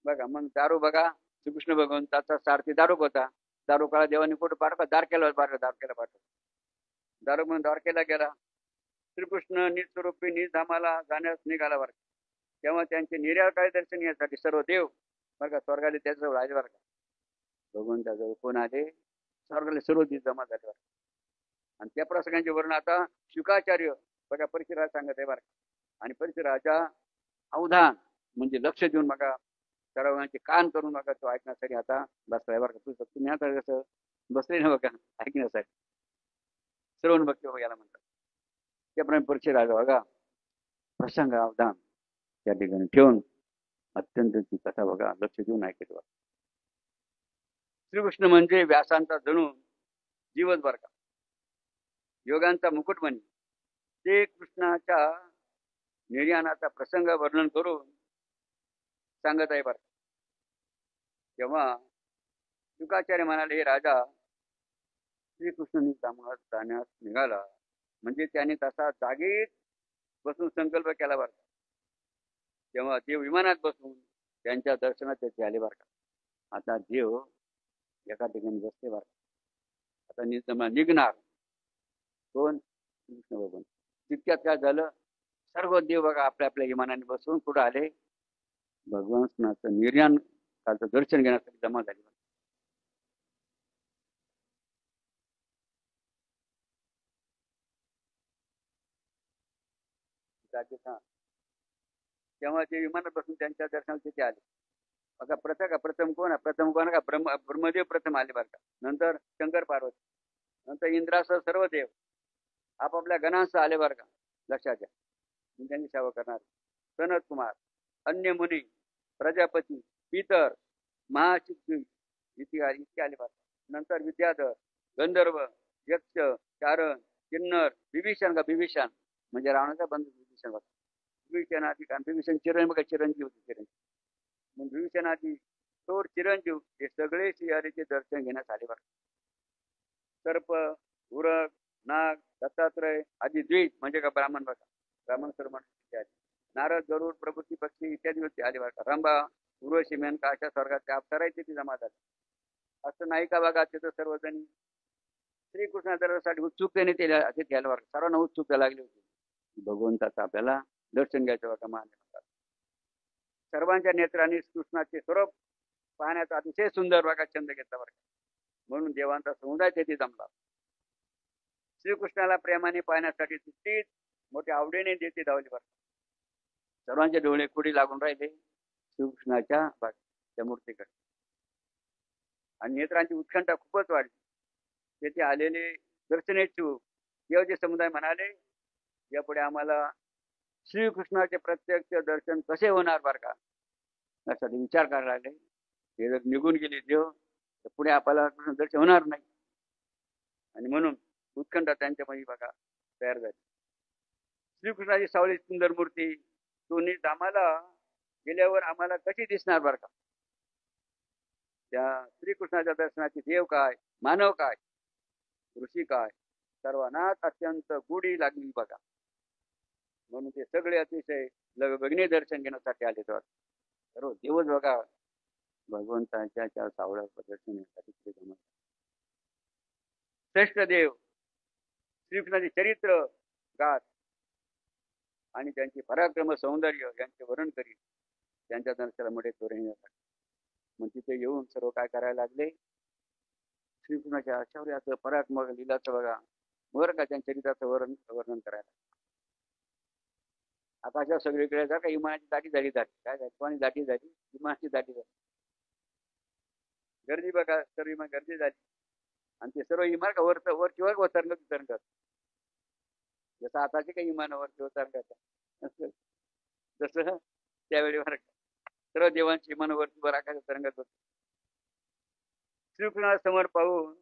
बघा, मग दारू बघा, श्रीकृष्ण भगवंताचा सारथी दारूक होता. दारू काळा देवाने कुठं पाठवा, दारकेला पाठवा. दारू म्हणून द्वारकेला गेला. श्रीकृष्ण निजस्वरूपी निजधामाला जाण्यास निघाला बरं. तेव्हा त्यांचे निर्याळकाळी दर्शन घेण्यासाठी सर्व देव बरं का स्वर्गाले त्याजवळ आले बरं का. भगवंताजवळ कोण आले? स्वर्गाले सर्व दिवस जमा झाले बरं. आणि त्या प्रसंगांचे वर्णन आता शुकाचार्य बघा परिसरात सांगत आहे बरं. आणि परिसराच्या अवधान म्हणजे लक्ष देऊन बघा सर्वांचे कान करून बघा तो ऐकण्यासाठी आता बसलाय बरं का. तुम्ही आता कसं बसले ना बघा ऐकण्यासाठी श्रवण भक्ती हो याला म्हणतात. त्याप्रमाणे परिसराचा बघा प्रसंग अवधान त्या ठिकाणी ठेवून अत्यंत ती कथा बघा लक्ष देऊन ऐकत बघा. श्रीकृष्ण म्हणजे व्यासांचा जणू जीवच बरं का, योगांचा मुकुटमणी. ते कृष्णाच्या निर्याणाचा प्रसंग वर्णन करून सांगत आहे बरं. तेव्हा शुकाचार्य म्हणाले, हे राजा श्रीकृष्ण निजधामात जाण्यास निघाला. म्हणजे त्याने तसा जागीच बसून संकल्प केला बरं. तेव्हा देव विमानात बसून त्यांच्या दर्शनात त्याचे आले बरं का. आता देव एका ठिकाणी बसले बरं. आता निजधामाला निघणार कोण? कृष्ण भगवान. तितक्यात काय झालं, सर्व देव बघा आपल्या आपल्या विमानाने बसून कुठं आले? भगवान कृष्णाचं निर्याण कालचं दर्शन घेण्यासाठी जमा झाले. तेव्हा ते विमानात बसून त्यांच्या दर्शनाला तिथे आले बघा. प्रथम कोण? प्रथम कोण का? ब्रह्मदेव प्रथम आले बरं का. नंतर शंकर पार्वती, नंतर इंद्रासह सर्व देव आपापल्या गणांसह आले बरं का. लक्षात घ्या. त्यांची सेवा करणार सनत कुमार, अन्य मुनी, प्रजापती, पितर, महाशिव इतके आले बरं. नंतर विद्याधर, गंधर्व, यक्ष, चारण, किन्नर, विभीषण का. विभीषण म्हणजे रावणाचा बंधू विभीषण बघा. विभीषणाची विभीषण चिरंजीव होते. चिरंजीव मग विभीषणाची थोर चिरंजीव हे सगळे श्रीहरीचे दर्शन घेण्यास आले बरं. सर्प, उरक, नाग, दत्तात्रय आदी द्विज म्हणजे का ब्राह्मण बघा. ब्राह्मण सर्व आले. नारद, गरुड, प्रभृती पक्षी इत्यादी व्यक्ती आले बघा. रंभा, उर्वशी, मेनका अशा स्वर्गात अप्सरायचे ती जमा झाले. असं नाही का बघा. तिथं सर्वजणी श्रीकृष्णा दर्शनासाठी उत्सुकतेने ते घ्यायला बरं. सर्वांना उत्सुकता लागली होती. भगवंताचं आपल्याला दर्शन घ्यायचं बघा. मान सर्वांच्या नेत्रांनी कृष्णाचे स्वरूप पाहण्याचा अतिशय सुंदर बघा छंद घेतला बरं. म्हणून देवांचा समुदाय तेथे जमला. श्रीकृष्णाला प्रेमाने पाहण्यासाठी सुट्टीत मोठ्या आवडीने देते धावली बरं. सर्वांचे डोळे कुडी लागून राहिले श्रीकृष्णाच्या त्या मूर्तीकडे. आणि नेत्रांची उत्कंठा खूपच वाढली. तेथे आलेले दर्शनेच्छुक देवचे समुदाय म्हणाले, यापुढे आम्हाला श्रीकृष्णाचे प्रत्यक्ष दर्शन कसे होणार बरं का. यासाठी विचार करायला लागले. हे जर निघून गेले देव तर पुढे आपल्याला कृष्ण दर्शन होणार नाही. आणि म्हणून उत्कंठा त्यांच्यामध्ये बघा तयार झाली. श्रीकृष्णाची सावळी सुंदर मूर्ती तो निजधामाला गेल्यावर आम्हाला कशी दिसणार बरं का. त्या श्रीकृष्णाच्या दर्शनाची देव काय, मानव काय, ऋषी काय, सर्वांनाच अत्यंत गुढी लागली बघा. म्हणून ते सगळे अतिशय लगबगीने दर्शन घेण्यासाठी आले. तर सर्व देवच बघा भगवंताच्या त्या सावळ्या दर्शन घेण्यासाठी जमा. श्रेष्ठ देव श्रीकृष्णाचे चरित्र गात आणि त्यांचे पराक्रम सौंदर्य यांचे वर्णन करीत त्यांच्या दर्शनाला मोठे तोरण येतात. मग तिथे येऊन सर्व काय करायला लागले. श्रीकृष्णाच्या शौर्याचं पराक्रम लीलाचं बघा वर का त्यांच्या चरित्राचं वर्णन करायला. आकाशात सगळीकडे जा का विमानाची दाटी झाली काय दाटी झाली विमानाची दाटी झाली. गर्दी बघा सर्व विमान गर्दी झाली. आणि ते सर्व विमान का वरची वर तरंगत जसं आताचे काही विमान वरची तरंगत तसं त्यावेळी सर्व देवांची विमान वरची वर आकाशात तरंगत होत. श्रीकृष्णा समोर पाहून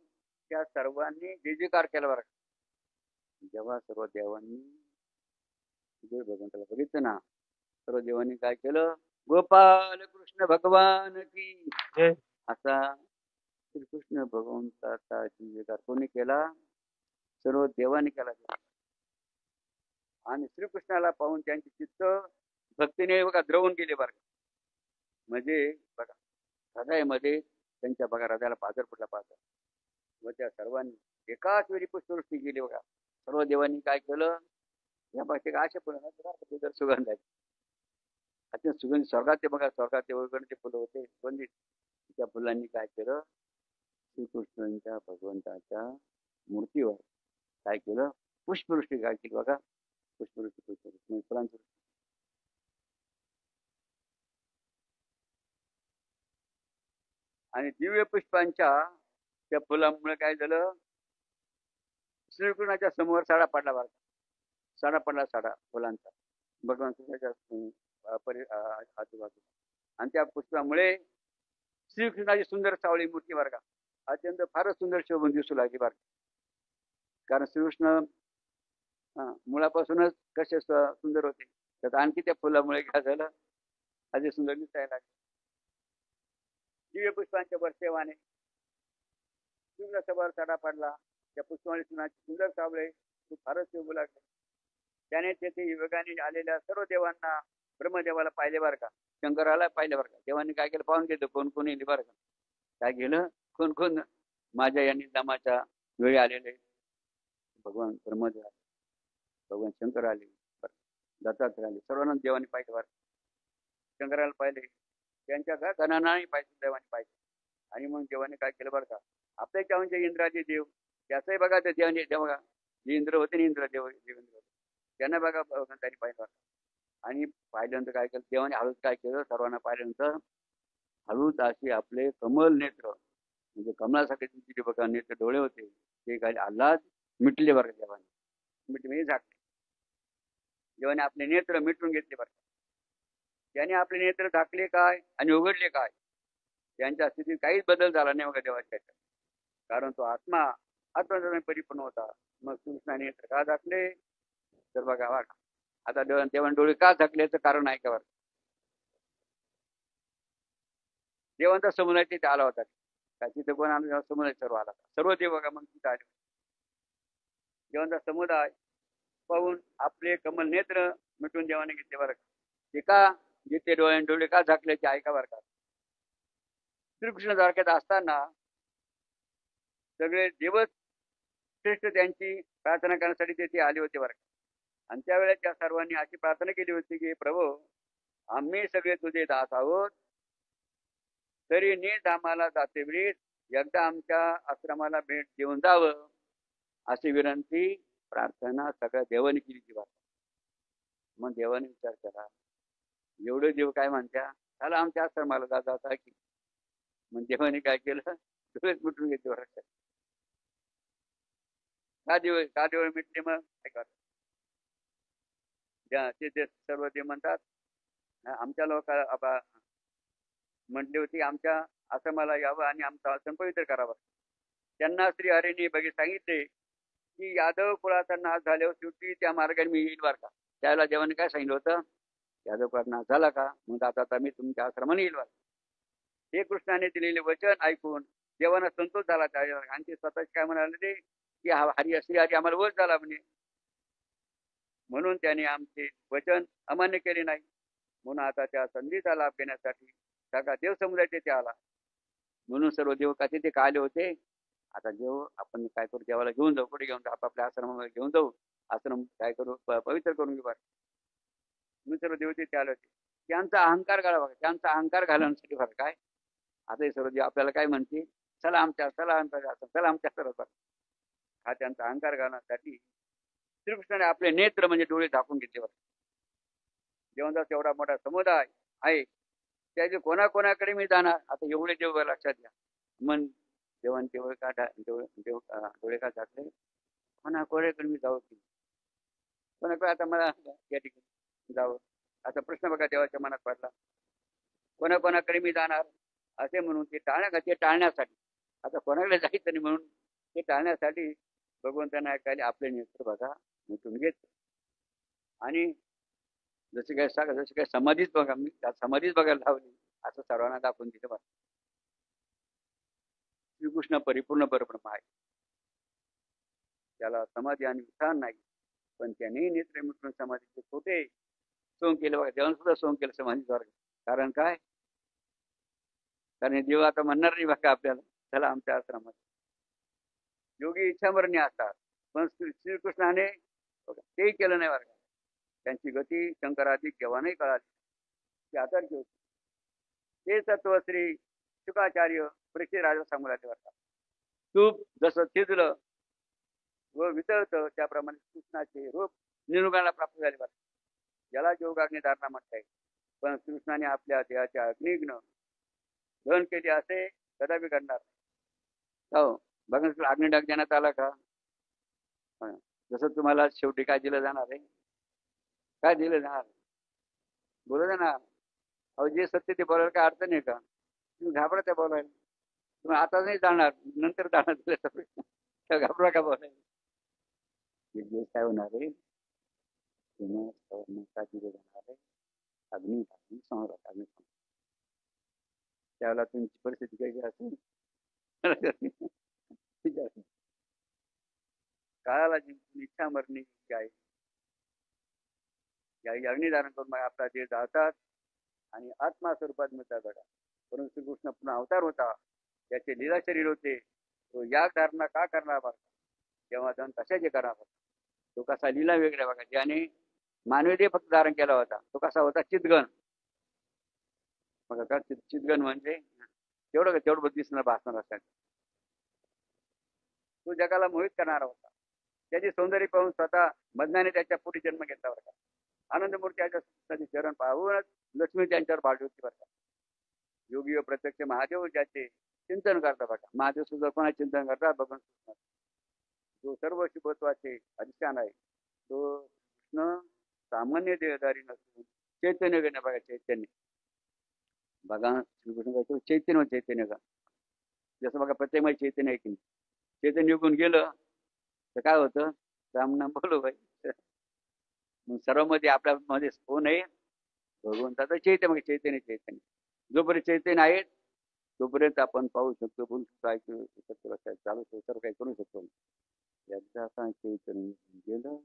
त्या सर्वांनी जयजयकार केला बरं. जेव्हा सर्व देवांनी भगवंताला बघितलं ना, सर्व देवांनी काय केलं, गोपाल कृष्ण भगवान की जय. असा श्रीकृष्ण भगवंताचा जयकार कोणी केला? सर्व देवाने केला. आणि श्रीकृष्णाला पाहून त्यांची चित्त भक्तीने बघा द्रवून गेले बरं का. म्हणजे बघा हृदयामध्ये त्यांच्या बघा हृदयाला पाझर फुटला पाहता व त्या सर्वांनी एकाच वेळी पुष्पवृष्टी केली बघा. सर्व देवांनी काय केलं? या बाबतीत अशा फुलं सुगंध आहे. आता सुगंध स्वर्गात ते बघा स्वर्गात ते फुलं होते सुगंधित. त्या फुलांनी काय केलं? श्रीकृष्णांच्या भगवंताच्या मूर्तीवर काय केलं? पुष्पवृष्टी काय केली बघा. पुष्पवृष्टी फुलांची. आणि दिव्य पुष्पांच्या त्या फुलामुळे काय झालं? श्रीकृष्णाच्या समोर साडा पडला बघा. साडा पडला साडा फुलांचा भगवान कृष्णाच्या आजूबाजू. आणि त्या पुष्पामुळे श्रीकृष्णाची सुंदर सावळी मूर्ती बरं का अत्यंत फारच सुंदर शोभून दिसू लागली बरं. कारण श्रीकृष्ण मुळापासूनच कसे सुंदर होते तर आणखी त्या फुलामुळे काय झालं असे सुंदर दिसायला लागले. दिव्य पुष्पांच्या वर्षेवाने सुंदर सभर साडा पडला. त्या पुष्पामुळे सुंदर सावळे फारच शोभू लागले. त्याने तेथे युगाने आलेल्या सर्व देवांना ब्रह्मदेवाला पाहिले बरं का. शंकराला पाहिले बरं का. देवांनी काय केलं पाहून घेतलं कोण कोण येईल बरं का. काय केलं? कोण कोण माझ्या या निजामाच्या वेळी आलेले भगवान ब्रह्मदेव आले, भगवान शंकर आले, दत्तात्रय आले. सर्वांना देवाने पाहिजे बरं. शंकराला पाहिले त्यांच्या गणांनाही पाहिजे देवाने पाहिजे. आणि मग देवाने काय केलं बरं का आपल्या म्हणजे इंद्राचे देव त्याचंही बघा त्या देवाने बघा जे इंद्र होते ना इंद्र देवेंद्र होते त्यांना बघा त्यांनी पाहिलं बघा. आणि पाहिल्यानंतर काय केलं देवाने हळूच काय केलं सर्वांना पाहिल्यानंतर हळूच असे आपले कमल नेत्र म्हणजे कमलासाठी तुमचे बघा नेत्र डोळे होते ते काय आल्हाद मिटले बरं देवाने. मिटले झाकले. देवाने आपले नेत्र मिटून घेतले बरं. त्याने आपले नेत्र झाकले काय आणि उघडले काय त्यांच्या स्थितीत काहीच बदल झाला नाही बघा देवाच्या. कारण तो आत्मा आत्मधर्म परिपूर्ण होता. मग कृष्णाने नेत्र का झाकले तर बघा बघा आता देवाने डोळे का झाकल्याचं कारण आहे का बरं. देवांचा समुदाय तिथे आला होता का तिथे कोण आला समुदाय सर्व आला सर्व देव बघा मग तिथे आले. देवांचा समुदाय पाहून आपले कमल नेत्र मिटून देवाने घेतले बरं का. ते का जिथे डोळे का झाकल्याचे ऐका बरं का. श्रीकृष्ण द्वारकेत असताना सगळे देवच श्रेष्ठ त्यांची प्रार्थना करण्यासाठी तेथे आले होते बरं का. आणि त्यावेळेस त्या सर्वांनी अशी प्रार्थना केली होती की प्रभू आम्ही सगळे तुझे दास आहोत तरी नीट आम्हाला जाते वेळी एकदा आमच्या आश्रमाला भेट देऊन जावं अशी विनंती प्रार्थना सगळ्या देवाने केली ती बात. मग देवाने विचार केला एवढे देव काय म्हणत्या त्याला आमच्या आश्रमाला जाता की. मग देवाने काय केलं डोळेच मिटून घेतले बरं का देव मिटले. मग काय ते सर्व देव म्हणतात आमच्या लोकांना म्हटले होते आमच्या आश्रमाला यावं आणि आमचा आश्रम पवित्र करावा. त्यांना श्री हरीने बघी सांगितले की यादव कुळाचा नाश झाल्यावर शेवटी त्या मार्गाने मी येईल बरं का. त्यावेळेला देवाने काय सांगितलं होतं यादव कुळाचा नाश झाला का मग आता मी तुमच्या आश्रमाने येईल बरं. हे कृष्णाने दिलेले वचन ऐकून देवांना संतोष झाला त्यावेळेला. आणि ते स्वतःच काय म्हणाले ते की हरी श्री हरी आम्हाला वच झाला म्हणे म्हणून त्याने आमचे वचन अमान्य केले नाही. म्हणून आता त्या संधीचा लाभ घेण्यासाठी सगळा देव समुदाय तेथे आला. म्हणून सर्व देव का तिथे का आले होते. आता देव आपण काय करू देवाला घेऊन जाऊ कुठे घेऊन जाऊ आपापल्या आश्रमामध्ये घेऊन जाऊ आश्रम काय करू पवित्र करून घेऊ बरं. म्हणून सर्व देव तिथे आले होते. त्यांचा अहंकार घाला बघा त्यांचा अहंकार घालवण्यासाठी बरं काय. आता हे सर्व देव आपल्याला काय म्हणते चला आमच्या सर्व हा त्यांचा अहंकार घालण्यासाठी श्रीकृष्णाने आपले नेत्र म्हणजे डोळे झाकून घेतले बरं. देवांचा तेवढा मोठा समुदाय आहे त्याचे कोणाकोणाकडे मी जाणार. आता एवढे देव लक्षात घ्या. मन देवांचे डोळे का झाकले कोणाकोणाकडे मी जाऊ की कोणाकडे आता मला या ठिकाणी जावं. आता प्रश्न बघा देवाच्या मनात पडला कोणाकोणाकडे मी जाणार असे म्हणून ते टाळण्यासाठी आता कोणाकडे जायचं नाही म्हणून ते टाळण्यासाठी भगवंतांना ऐकायला आपले नेत्र बघा मिटून घेतले. आणि जशी काय समाधीच बघा, मी समाधीच बघायला लावली असं सर्वांना दाखवून दिलं बघा. श्रीकृष्ण परिपूर्ण परब्रह्म आहे, त्याला समाधी आणि विधान नाही, पण त्याने नेत्र मिटून समाधीचे छोटे सोंग केले बघा. देवान सुद्धा सोंग केलं समाधीद्वारे. कारण काय? कारण देव आता म्हणणार नाही बघा आपल्याला चला आमच्या आश्रमात. योगी इच्छामरणी असतात, पण श्रीकृष्णाने तेही केलं नाही बरं. त्यांची गती शंकराधिक केव्हाही कळाली, ती आदर्श होती. ते तत्व श्री शुकाचार्य परीक्षित राजा सांगू लागले बरं. तूप जसं थिजलं व वितळतं त्याप्रमाणे कृष्णाचे रूप निर्गुणाला प्राप्त झाले बरं, ज्याला योगाग्नी धारणा म्हणता येईल. पण कृष्णाने आपल्या देहाच्या अग्निग्न दहन केले असे कदापि घडणार नाही. हो बघा, अग्निडाग देण्यात आला का? जसं तुम्हाला शेवटी काय दिलं जाणार आहे? काय दिलं जाणार? बोलू दे ना. अहो जे सत्य ते बोलायला काय अडचण आहे का? तुम्ही घाबरत आहे बोलायला. तुम्ही आता नाही जाणार, नंतर जाणार दिलं घाबरा का बोलायला? जे काय होणार आहे तुम्हाला दिलं जाणार आहे अग्नी संहार अग्नि. त्यावेळेला तुमची परिस्थिती काही असेल काळाला जिंकून इच्छा मरणी आहे. अग्निधारण करून आपला देह जाळतात आणि आत्मा स्वरूपात मिळतात बघा. परंतु श्रीकृष्ण पुन्हा अवतार होता, त्याचे लीला शरीर होते. तो याग धारणा का करणार बघा, तेव्हा जाऊन कशाचे करणार बघा. तो कसा लीला वेगळ्या बघा, ज्याने मानवी देह फक्त धारण केला होता. तो कसा होता? चितगण बघा का. चितगण म्हणजे तेवढं दिसणार भासणार असायचं. तो जगाला मोहित करणारा होता. त्याची सौंदर्य पाहून स्वतः मदनाने त्याच्या पुढे जन्म घेतला बरं का. आनंदमूर्ती याच्या चरण पाहूनच लक्ष्मी त्यांच्यावर भाडली होती बरं का. योगी व प्रत्यक्ष महादेव ज्याचे चिंतन करता बघा. महादेव सुद्धा कोणाचे चिंतन करतात भगवान कृष्ण, जो सर्व शुभत्वाचे अधिष्ठान आहे. तो कृष्ण सामान्य देहधारी नसून चैतन्य घेणे बघा. चैतन्य बघा, श्रीकृष्ण चैतन्य का. जसं बघा प्रत्येक मध्ये चैतन्य आहे की नाही. चैतन्य निघून गेलं तर काय होतं? रामनाम बोलो भाई. मग सर्वांमध्ये आपल्यामध्ये कोण आहे? भगवंताचं चैतन्य. जोपर्यंत चैतन्य आहे तोपर्यंत आपण पाहू शकतो, बोलू शकतो, ऐकू शकतो, चालू शकतो, सर्व काही करू शकतो. याचा असा चैतन्य गेलं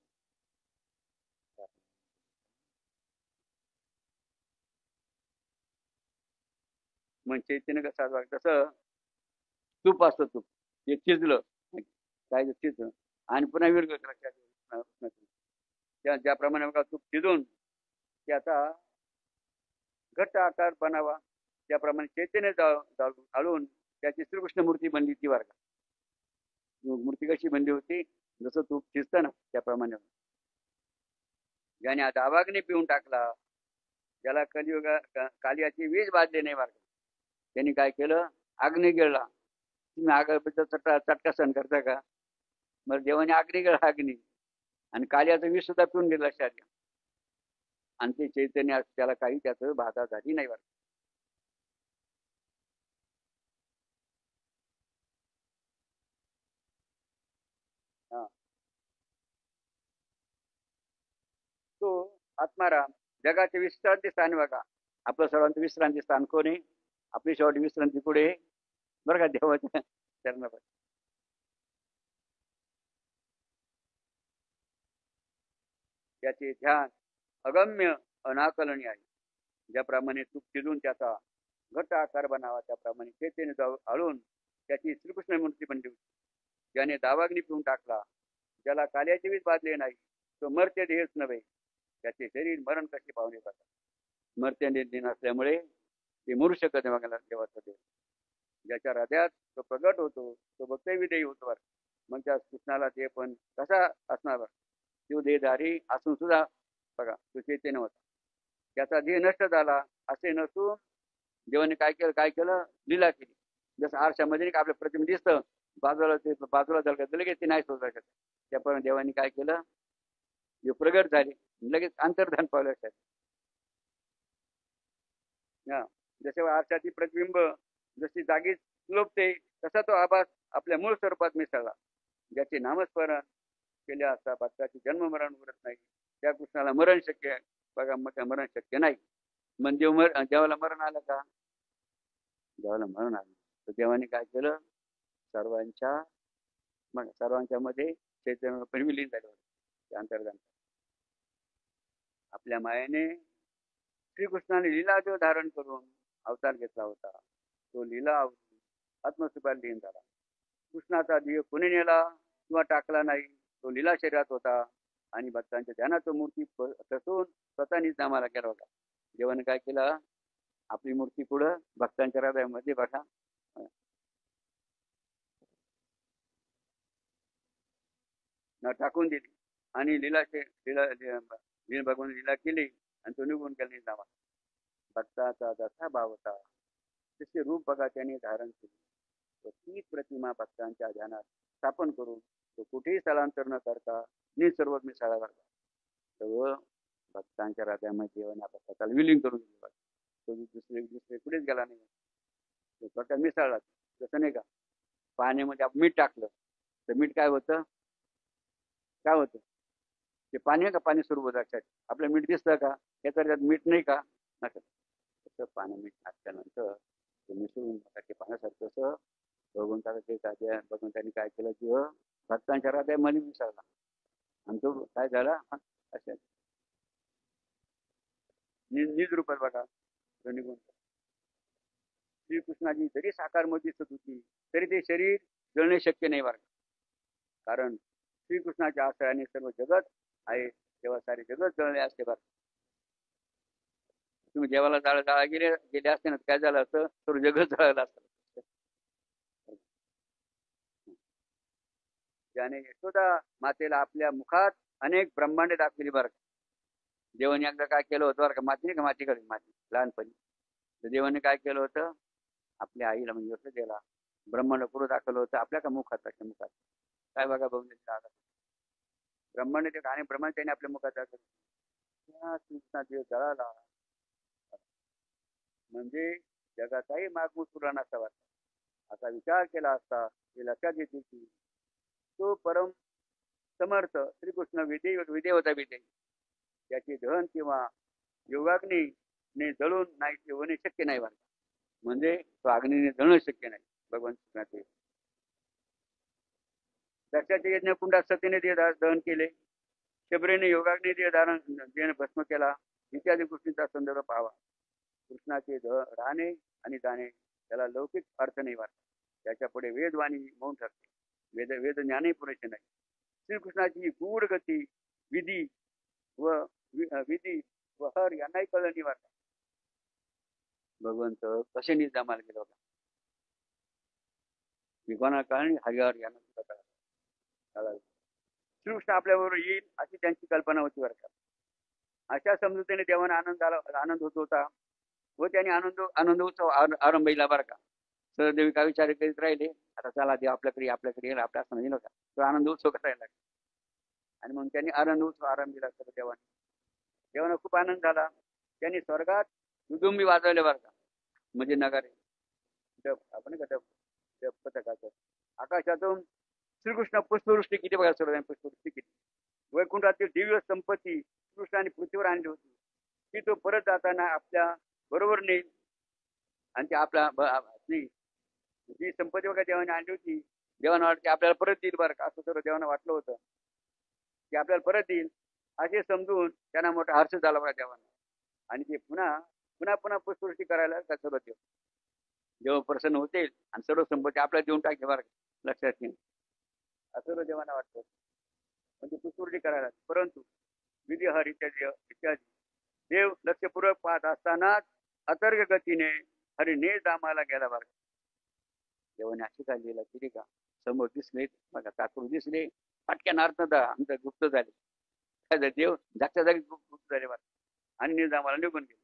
मग चैतन्य कसं बघ. तसं तूप असतं, तूप जे शिजलं काय शिजलं आणि पुन्हा विरघळतं. ज्याप्रमाणे बघा तूप शिजून त्याचा घट्ट आकार बनावा, त्याप्रमाणे चैतन्य घालून त्याची श्रीकृष्ण मूर्ती बनली ती वर्ग. मूर्ती कशी बनली होती? जसं तूप शिजतं ना त्याप्रमाणे. ज्याने आता आवाग्नी पिऊन टाकला, ज्याला कालियाची वीज बाजली नाही वर्ग, त्यांनी काय केलं? अग्नी गिळला. तुम्ही आगाचा चटका सहन करता का? मग देवाने अग्नी गिळला, अग्नी आणि कालियाचं विष सुद्धा पिऊन गेला शरीर. आणि ते चैतन्य त्याला काही त्याचं बाधा झाली नाही बरं. तो आत्माराम जगाचे विश्रांती स्थान बघा. आपलं सर्वांचं विश्रांती स्थान कोणी? आपली शेवटी विश्रांती कुठे बरं का? देवाच्या चरणावर. त्याचे ध्यान अगम्य अनाकलनीय आहे. ज्याप्रमाणे तूप शिजून त्याचा घट्ट आकार बनावा, त्याप्रमाणे चैतन्य आळून त्याची श्रीकृष्ण मूर्ती बनली होती. ज्याने दावाग्नी पिऊन टाकला, ज्याला काल्याचे वीज बाजले नाही, तो मर्त्य देहच नव्हे. त्याचे शरीर मरण कसे पावणे जातात. मर्त्य दिन असल्यामुळे ते मरू शकत नाही बघायला देवाचा देव. ज्याच्या हृदयात तो प्रगट होतो तो भक्तविदेयी होतो. मग त्या कृष्णाला ते पण कसा असणार? तो देहधारी असून सुद्धा बघा तो चैतन्य होता. त्याचा देह नष्ट झाला असे नसून देवाने काय केलं? लीला केली. जसं आरशामध्ये आपलं प्रतिमा दिसतं, बाजूला झालं का लगेच ते नाही सोडू शकत. त्याप्रमाणे देवाने काय केलं? जे प्रगट झाले लगेच अंतर्धान पावलं. जसे आरशाची प्रतिबिंब जशी जागीच लोपते, तसा तो आभास आपल्या मूळ स्वरूपात मिसळला. ज्याचे नामस्मरण केले असता भक्ताचे जन्म मरण उरत नाही, त्या कृष्णाला मरण शक्य बघा मग मरण शक्य नाही. मग देवाला मरण आलं का? देवाला मरण आलं तर देवाने काय केलं? सर्वांच्या मध्ये चैतन्य पण विलीन झालं होतं अंतर्गत. आपल्या मायेने श्रीकृष्णाने लीला जो धारण करून अवतार घेतला होता, तो लीला आत्मस्वरूपात लीन झाला. कृष्णाचा देह कोणी नेला किंवा टाकला नाही, तो लीला शरीरात होता आणि भक्तांच्या ध्यानाचं मूर्ती तसून स्वतःनीच नामाला केला होता. देवाने काय केलं? आपली मूर्ती पुढं भक्तांच्या हृदयामध्ये बघा टाकून दिली आणि भगवान लीला केली आणि तो निघून गेला नामा. भक्ताचा जसा भाव होता तसे रूप बघा त्याने धारण केले. तीच प्रतिमा भक्तांच्या ध्यानात स्थापन करून तो कुठेही स्थलांतर न करता सर्व मिसळा करता सर्व भक्तांच्या हृदयामध्ये देवाने आपल्या स्वतःला विलीन करून दिले. तो दुसरे कुठेच गेला नाही, तो स्वतः मिसळला. तसं नाही का? पाण्यामध्ये आपण मीठ टाकलं तर मीठ काय होतं? काय होतं? ते पाणी आहे का? पाणी स्वरूप लक्षात आपलं मीठ दिसतं का? याचा त्यात मीठ नाही का? नसतं. तसं पाणी मीठ टाकल्यानंतर ते मिसळून ते पाण्यासारखं असं भगवंताने काय केलं की भक्तांच्या हृदयामध्ये मिसळला आणि तो काय झाला? असं निज रूपात बघा निघून. श्रीकृष्णाची जरी साकार मध्ये दिसत होती तरी ते शरीर जळणे शक्य नाही बरं. कारण श्रीकृष्णाच्या आश्रयाने सर्व जगत आहे, तेव्हा सारे जगत जळले असते बरं. तुम्ही देवाला जाळा गेले असते ना, काय झालं असतं? सर्व जगत जळलं असतं. ज्याने यशोदा मातेला आपल्या मुखात अनेक ब्रह्मांडे दाखवली बरं. देवाने एकदा काय केलं होतं बरं का? मातीकडे लहानपणी तर देवाने काय केलं होतं? आपल्या आईला म्हणजे यशोदेला ब्रह्मांड पुरं दाखवलं होतं आपल्या का मुखात काय बघा बघून ब्रह्मांड ते आणि ब्रह्मांड त्याने आपल्या मुखात दाखवलं. कृष्णा देव जळाला म्हणजे जगाचाही मागमूळ पुरा नसावा असा विचार केला असता हे लक्षात येते की तो परम समर्थ श्रीकृष्ण विधे होता. त्याचे दहन किंवा योगाग्नीने जळून नाही होणे शक्य नाही बरं. म्हणजे तो अग्नीने जळणं शक्य नाही. भगवान कृष्णाचे दक्षाच्या यज्ञ कुंडात सतीने दहन केले, शबरीने योगाग्नी देह भस्म केला इत्यादी गोष्टींचा संदर्भ पाहावा. कृष्णाचे राहणे आणि जाणे त्याला लौकिक अर्थ नाही वाटत. त्याच्या पुढे वेदवाणी मौन ठरते. वेद ज्ञानही पुरेसे नाही. श्रीकृष्णाची गूढ गती विधी व हर यांनाही कळलं नाही वाटत. भगवंत कसे निजामाला गेला होता विद्वाना कारण हरिहर यांना सुद्धा कळालं. श्रीकृष्ण आपल्याबरोबर येईल अशी त्यांची कल्पना होती बरं का. अशा समजुतीने देवाना आनंद होत होता व त्याने आनंदोत्सव आरंभीला बरं का. सहदेवी काय विचार करीत राहिले, आता चला देव आपल्याकडे येईल आपल्या असं म्हणजे नव्हता. तो आनंदोत्सव करायला लागला आणि मग त्यांनी आनंदोत्सव आरंभीला सर देवाना खूप आनंद झाला. त्यांनी स्वर्गात दुदुंबी वाजवले बरं का. म्हणजे नगारे आपण पथकाचं आकाशातून श्रीकृष्ण पुष्पवृष्टी किती बघा. सर्व पुष्पवृष्टी किती. वैकुंठातील दिव्य संपत्ती श्रीकृष्णाने पृथ्वीवर आणली होती की तो परत जाताना आपल्या बरोबर नेईल आणि ते आपला जी संपत्ती बघा देवाने आणली होती. देवाना वाटते आपल्याला परत देईल बरं का. असं सर्व देवाना वाटलं होतं की आपल्याला परत देईल असे समजून त्यांना मोठा हर्ष झाला बघा देवाना. आणि ते पुन्हा पुष्पवृष्टी करायला का सर्व देव प्रसन्न होतील आणि सर्व संपत्ती आपल्याला देऊन टाकेल बरं का. लक्षात घे असं देवाना वाटतं म्हणजे पुष्पवृष्टी करायला. परंतु विधी हर इत्यादी देव लक्षपूर्वक पाहत असतानाच अतर्क गतीने हरिने दामाला गेला बरं. देवाने अशी काय लिहिला किती का समोर दिसले बघा ताकून दिसले पटक्यान अर्थ आमचं गुप्त झाले. काय देव जागच्या जागी गुप्त झाले बरं आणि निर्धामाला निघून गेले.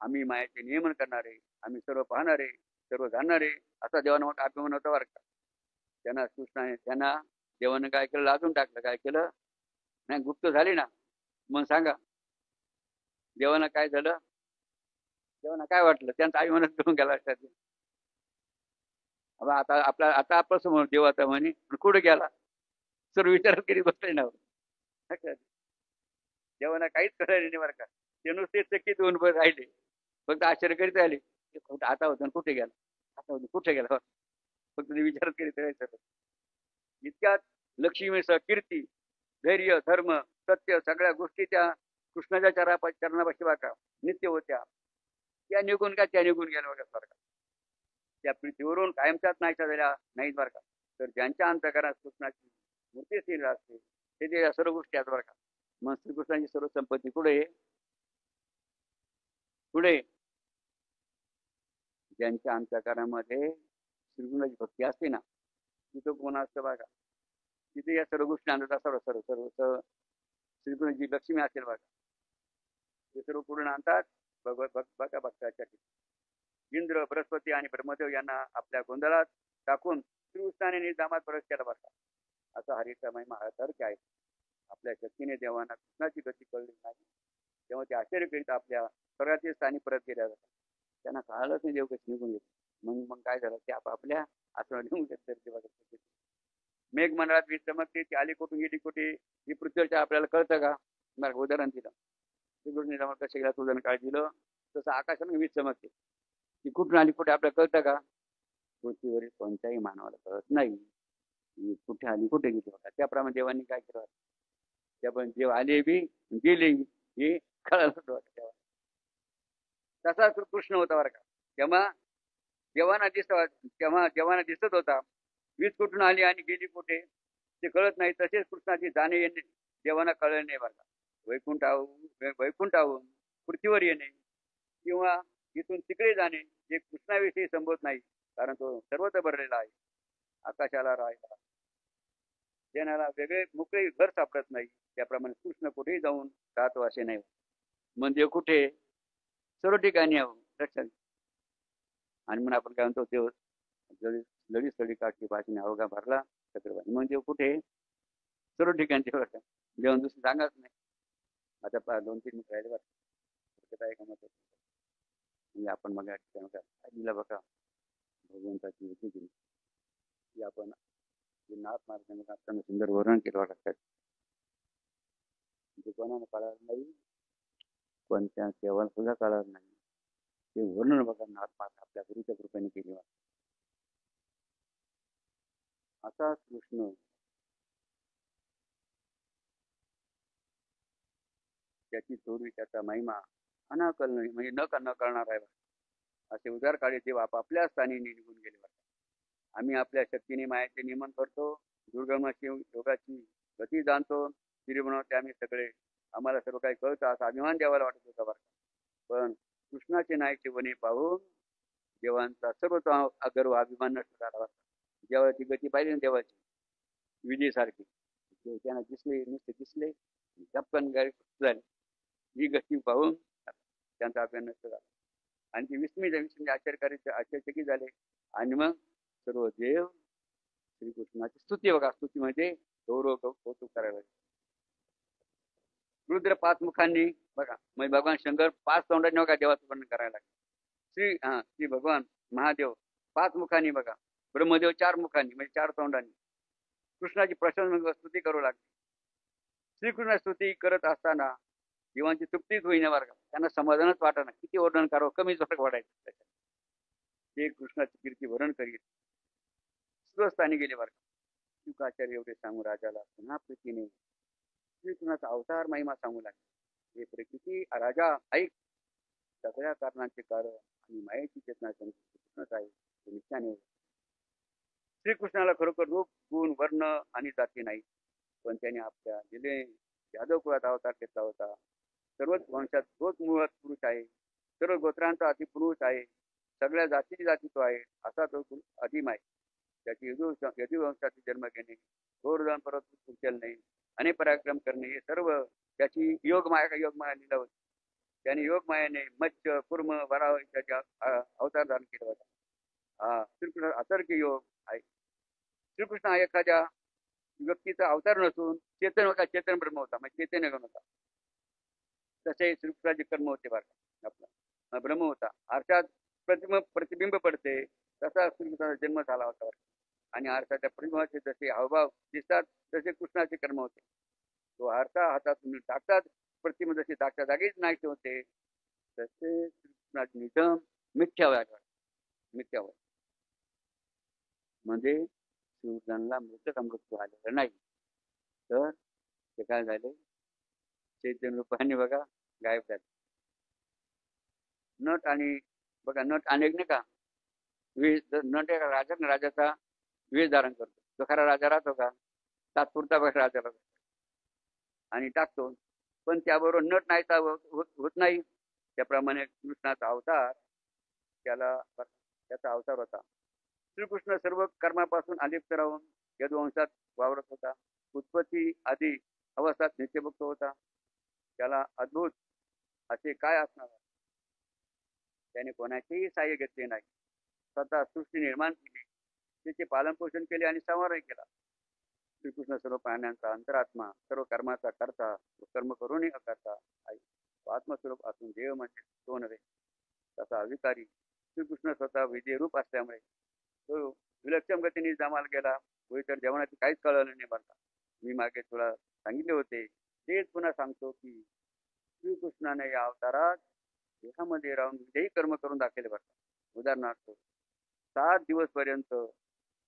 आम्ही मायाचे नियमन करणारे, आम्ही सर्व पाहणारे, सर्व जाणणारे असा देवाना मोठा अभिमान होता बरं का. त्यांना देवानं काय केलं? लाजून टाकलं. काय केलं? नाही गुप्त झाली ना. मग सांगा देवाना काय झालं? देवाना काय वाटलं? त्यांचा अभिमानच घेऊन गेला. आता आपल्या समोर देव आता म्हणे कुठे गेला? सर्व विचारात कधी बसले ना. देवांना काहीच कळलं नाही बरं का. ते नुसते चकित होऊन बस राहिले, फक्त आश्चर्य करीत राहिले. ते कुठं आता होतं आणि कुठे गेला, आता होतं कुठे गेला, फक्त ते विचारच करीत राहायचं. इतक्यात लक्ष्मीसह कीर्ती, धैर्य, धर्म, सत्य सगळ्या गोष्टी त्या कृष्णाच्या चरणापाशी बघा नित्य होत्या. त्या निघून का त्या निघून गेल्या बघा बरं का. त्या पृथ्वीवरून कायमच्याच नाहीच्या झाल्या नाहीत बरं का. तर ज्यांच्या अंतःकरणात कृष्णाची मूर्ती स्थिर असते ते या सर्व गोष्टी आहेत बरं का. मग श्रीकृष्णाची सर्व संपत्ती कुठे पुढे ज्यांच्या अंतःकरणामध्ये श्रीकृष्णाची भक्ती असते ना, तिथं कोण असतं बघा, तिथे या सर्व गोष्टी आणतात. सर्व सर्व सर्व सर्व श्रीकृष्णाची लक्ष्मी असेल बघा, ते सर्व पूर्ण आणतात बघा भक्ताच्या. इंद्र, बृहस्पती आणि ब्रह्मदेव यांना आपल्या गोंधळात टाकून श्रीकृष्णाने निजामात प्रवेश केला बघा. असा हरीचा महिमा सारखे आहे. आपल्या शक्तीने देवांना कृष्णाची गती कळली नाही तेव्हा ते आश्चर्य करीत आपल्या स्वर्गातील स्थानी परत गेल्या जातात. त्यांना कळालंच नाही देव कशी निघून गेले. मग काय झालं, ते आपापल्या आश्रमात निघून गेले. मेघ मंडळात वीज चमकते, ती आली कुठून गेली कुठे ही पृथ्वीच्या आपल्याला कळतं का. मला उदाहरण दिलं, श्रीकृष्ण कसं गेला तुझं काळजी दिलं, तसं आकाशाने वीज चमकते, ती कुठून आली कुठे आपल्याला कळतं का. पृथ्वीवरील कोणत्याही मानवाला कळत नाही कुठे आली कुठे गेली बघा. त्याप्रमाणे देवांनी काय केलं, त्याप्रमाणे देव आले बी गेले हे कळालं तेव्हा. तसा कृष्ण होता बरं का. तेव्हा देवांना दिसत होता, वीज कुठून आली आणि गेली कुठे ते कळत नाही. तसेच कृष्णाची जाणे येणे देवांना कळलं नाही बरं का. वैकुंठाहून पृथ्वीवर येणे किंवा इथून तिकडे जाणे हे कृष्णाविषयी संभवत नाही, कारण तो सर्वत्र भरलेला आहे. आकाशाला राहायला देण्याला वेगळे मोकळे घर सापडत नाही. त्याप्रमाणे कृष्ण कुठेही जाऊन राहतो असे नाही. म्हणजे कुठे सर्व ठिकाणी लक्षात. आणि म्हणून आपण काय म्हणतो, देव लढी स्थळी काठी भाषेने अवघा भरला चक्रवाणी. म्हणजे कुठे सर्व ठिकाणी देव दुसरं सांगत नाही. आता 2-3 मिनिट राहिले बरं का. म्हणजे आपण मग दिला बघा भगवंताची होती की आपण नाथ मार्गाने असताना सुंदर वर्णन केलं वाटत. म्हणजे कोणाला कळणार नाही, कोणत्या देवाला सुद्धा कळणार नाही. ते वर्णन बघा नाथ मार्ग आपल्या गुरुच्या कृपेने केली. असा कृष्ण त्याची चोरी त्याचा महिमा अनाकल नाही म्हणजे न करणार आहे. असे उदार काळी देव आपापल्या स्थानी निघून गेले. आम्ही आपल्या शक्तीने मायाचे नियमन करतो, दुर्गमाची योगाची गती जाणतो, श्री बनवते आम्ही सगळे. आम्हाला सर्व काही कळतं असा अभिमान देवाला वाटत होता बरं. पण कृष्णाचे नायचे वने पाहून देवांचा सर्व अगर्व अभिमान नष्ट झाला. देवाची गती पाहिली ना देवाची विजेसारखी, त्यांना दिसले नुसते दिसले टपकन गाडी झाली. ही गती पाहून त्यांचा अभिमान नष्ट झाला आणि ती विस्मय आश्चर्यचकित झाले. आणि मग सर्व देव श्रीकृष्णाची स्तुती बघा. स्तुती म्हणजे गौरव कौतुक करायला. रुद्र 5 मुखांनी बघा, म्हणजे भगवान शंकर 5 तोंडांनी बघा देवाचं वर्णन करायला लागले. श्री भगवान महादेव 5 मुखांनी बघा, ब्रह्मदेव 4 मुखांनी म्हणजे 4 तोंडांनी कृष्णाची प्रशंसा स्तुती करू लागली. श्रीकृष्ण स्तुती करत असताना जीवांची तृप्तीच होईना बरं का. त्यांना समाधानच वाटणार, किती वर्णन करावं, कमीच फरक वाटायचं. ते कृष्णाची कीर्ती वर्णन करीत स्वस्थानी गेले बरं का. शुकाचार्य एवढे सांगू राजाला पुन्हा प्रीतीने श्रीकृष्णाचा अवतार महिमा सांगू लागले. हे प्रकृती राजा ऐक, सगळ्या कारणांचे कारण आणि मायेची चेतना कृष्णच आहे ते निश्चयाने. श्रीकृष्णाला खरोखर रूप गुण वर्ण आणि जाती नाही, पण त्याने आपल्या दिले यादव कुळात अवतार घेतला होता. सर्वच वंशात तोच मूळ पुरुष आहे, सर्व गोत्रांचा अतिपुरुष आहे, सगळ्या जाती तो आहे असा तो अधिम आहे. त्याची यदुवंशाचा जन्म घेणे, घोरदान परत उचलणे, अनेक पराक्रम करणे हे सर्व त्याची योगमाया लिहिला होती. त्याने योगमायाने मत्स्य कुर्म वराह इत्यादी अवतार धारण केला होता. श्रीकृष्ण अतर्क योग आहे. श्रीकृष्ण हा एखाद्या व्यक्तीचा अवतार नसून चेतन होता, चेतन ब्रह्म होता, म्हणजे चैतन्य गण होता. तसे श्रीकृष्णाचे कर्म होते बरं आपला ब्रह्म होता. अर्थात प्रतिबिंब पडते तसा श्रीकृष्णाचा जन्म झाला होता. आणि आरसाच्या प्रतिबिंबाचे जसे हावभाव दिसतात तसे कृष्णाचे कर्म होते. तो आरसा हातातून टाकतात प्रतिमा जशी जागच्या जागीच नाहीसे होते तसे निधम मिथ्यावय मिथ्यावय म्हणजे शिवजनला मृतका मृत्यू आलेला नाही तर ते काय झाले चैतन्य रूपाने बघा गायब झाले. नट आणि बघा नट अनेक नाही का वेश नट एका राजाचा वेश धारण करतो. तो खरा राजा राहतो का तात्पुरता बघा राजा राहतो आणि टाकतो पण त्याबरोबर नट नाहीचा होत नाही. त्याप्रमाणे कृष्णाचा अवतार त्याचा अवतार होता. श्रीकृष्ण सर्व कर्मापासून अलिप्त राहून यदुवंशात वावरत होता. उत्पत्ती आधी अवस्थात नित्यभक्त होता. त्याला अद्भुत असे काय असणार त्याने कोणाचेही सहाय्य घेतले नाही. स्वतः सृष्टी निर्माण केली त्याचे पालनपोषण केले आणि संहारही केला. श्रीकृष्ण सर्व प्राण्यांचा अंतरात्मा सर्व कर्माचा करता कर्म करूनही अकर्ता आहे. आत्मस्वरूप असून देव म्हणजे तो नव्हे तसा अविकारी श्रीकृष्ण स्वतः विजय रूप असल्यामुळे तो विलक्षण गतीने जमाल गेला. होई तर जेवणाची काहीच कळलं नाही बरं. मी मागे तुला सांगितले होते तेच पुन्हा सांगतो की श्रीकृष्णाने या अवतारात देहामध्ये राहून विजयी कर्म करून दाखवले बरं. उदाहरणार्थ 7 दिवस पर्यंत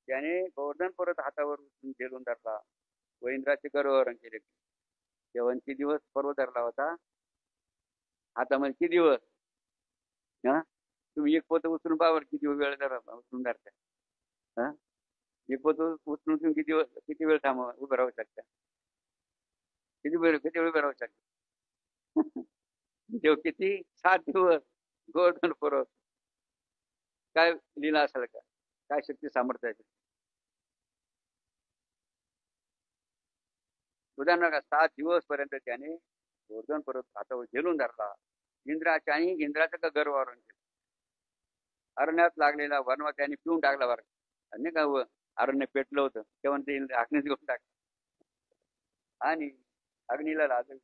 त्याने गोवर्धन पर्वत हातावर झेलून धरला व इंद्राचे गर्वहरण केले. तेव्हा किती दिवस पर्वत धरला होता हातामध्ये किती दिवस हा तुम्ही एक पोत उचलून पावर किती वेळ उचलून धरता. एक पोत उचलून तुम्ही किती वेळ उभं राहू शकता किती वेळ उभं राहू शकता. देव किती 7 दिवस गोवर्धन पर्वत काय लीला असेल का काय शक्ती सामर्थ्य आहे. उदाहरणार्थ 7 दिवस पर्यंत त्याने गोवर्धन पर्वत हातावर झेलून धरला. इंद्राचं गर्वहरण केलं. अरण्यात लागलेला वनवा त्याने पिऊन टाकला बरं. आणि का अरण्य पेटलं होतं तेव्हा ते अग्नीत घेऊन टाकलं आणि अग्नीला लाजवली.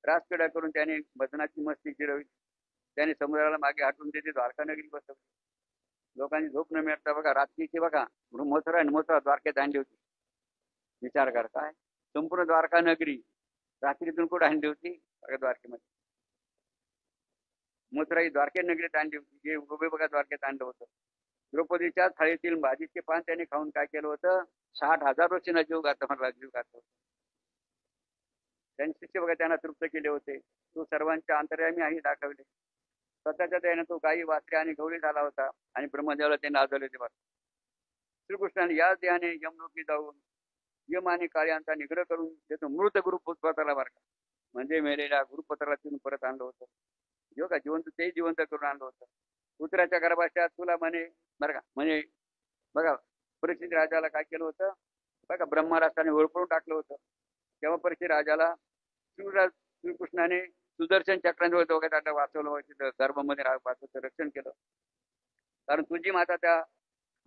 रासकडा करून त्याने मदनाची मस्ती जिरवली. त्याने समुद्राला मागे हटवून त्याची द्वारका नगरी बसवली. लोकांनी झोप न मिळता बघा रात्रीची बघा मथुरा आणि मथुरा द्वारकेत आणली होती. विचार कर काय संपूर्ण द्वारका नगरी रात्रीतून कुठे आणली होती द्वारकेमध्ये. मथुरा ही द्वारके नगरीत आणली होती. जे उभे बघा द्वारकेत आणलं होतं. द्रौपदीच्या थाळीतील भाजीचे पान त्याने खाऊन काय केलं होतं 60,000 वर्षींना जीव घातला होता. त्यांचे शिष्य बघा त्यांना तृप्त केले होते. तो सर्वांच्या अंतर्यामी आहे दाखवले. स्वतःच्या त्याने तो गायी वासरे आणि गौरी झाला होता आणि ब्रह्मदेवाला ते नाचवले होते. श्रीकृष्णाने याच देहाने यमलोकी जाऊन यम आणि काळ्यांचा निग्रह करून त्याचं मृत गुरुपुत्राला बरं का म्हणजे मेलेल्या गुरुपुत्राला तिथून परत आणलं होतं. योगा जिवंत ते जिवंत करून आणलं होतं. पुत्राच्या गर्भाशयात तुला म्हणे बरं का म्हणे बघा परीक्षित राजाला काय केलं होतं बघा ब्रह्मराष्ट्राने ओळखून टाकलं होतं. तेव्हा परीक्षित राजाला श्रीकृष्णाने सुदर्शन चक्रांवर दोघांना वाचवलं गर्भामध्ये वाचवचं रक्षण केलं. कारण तुझी माता त्या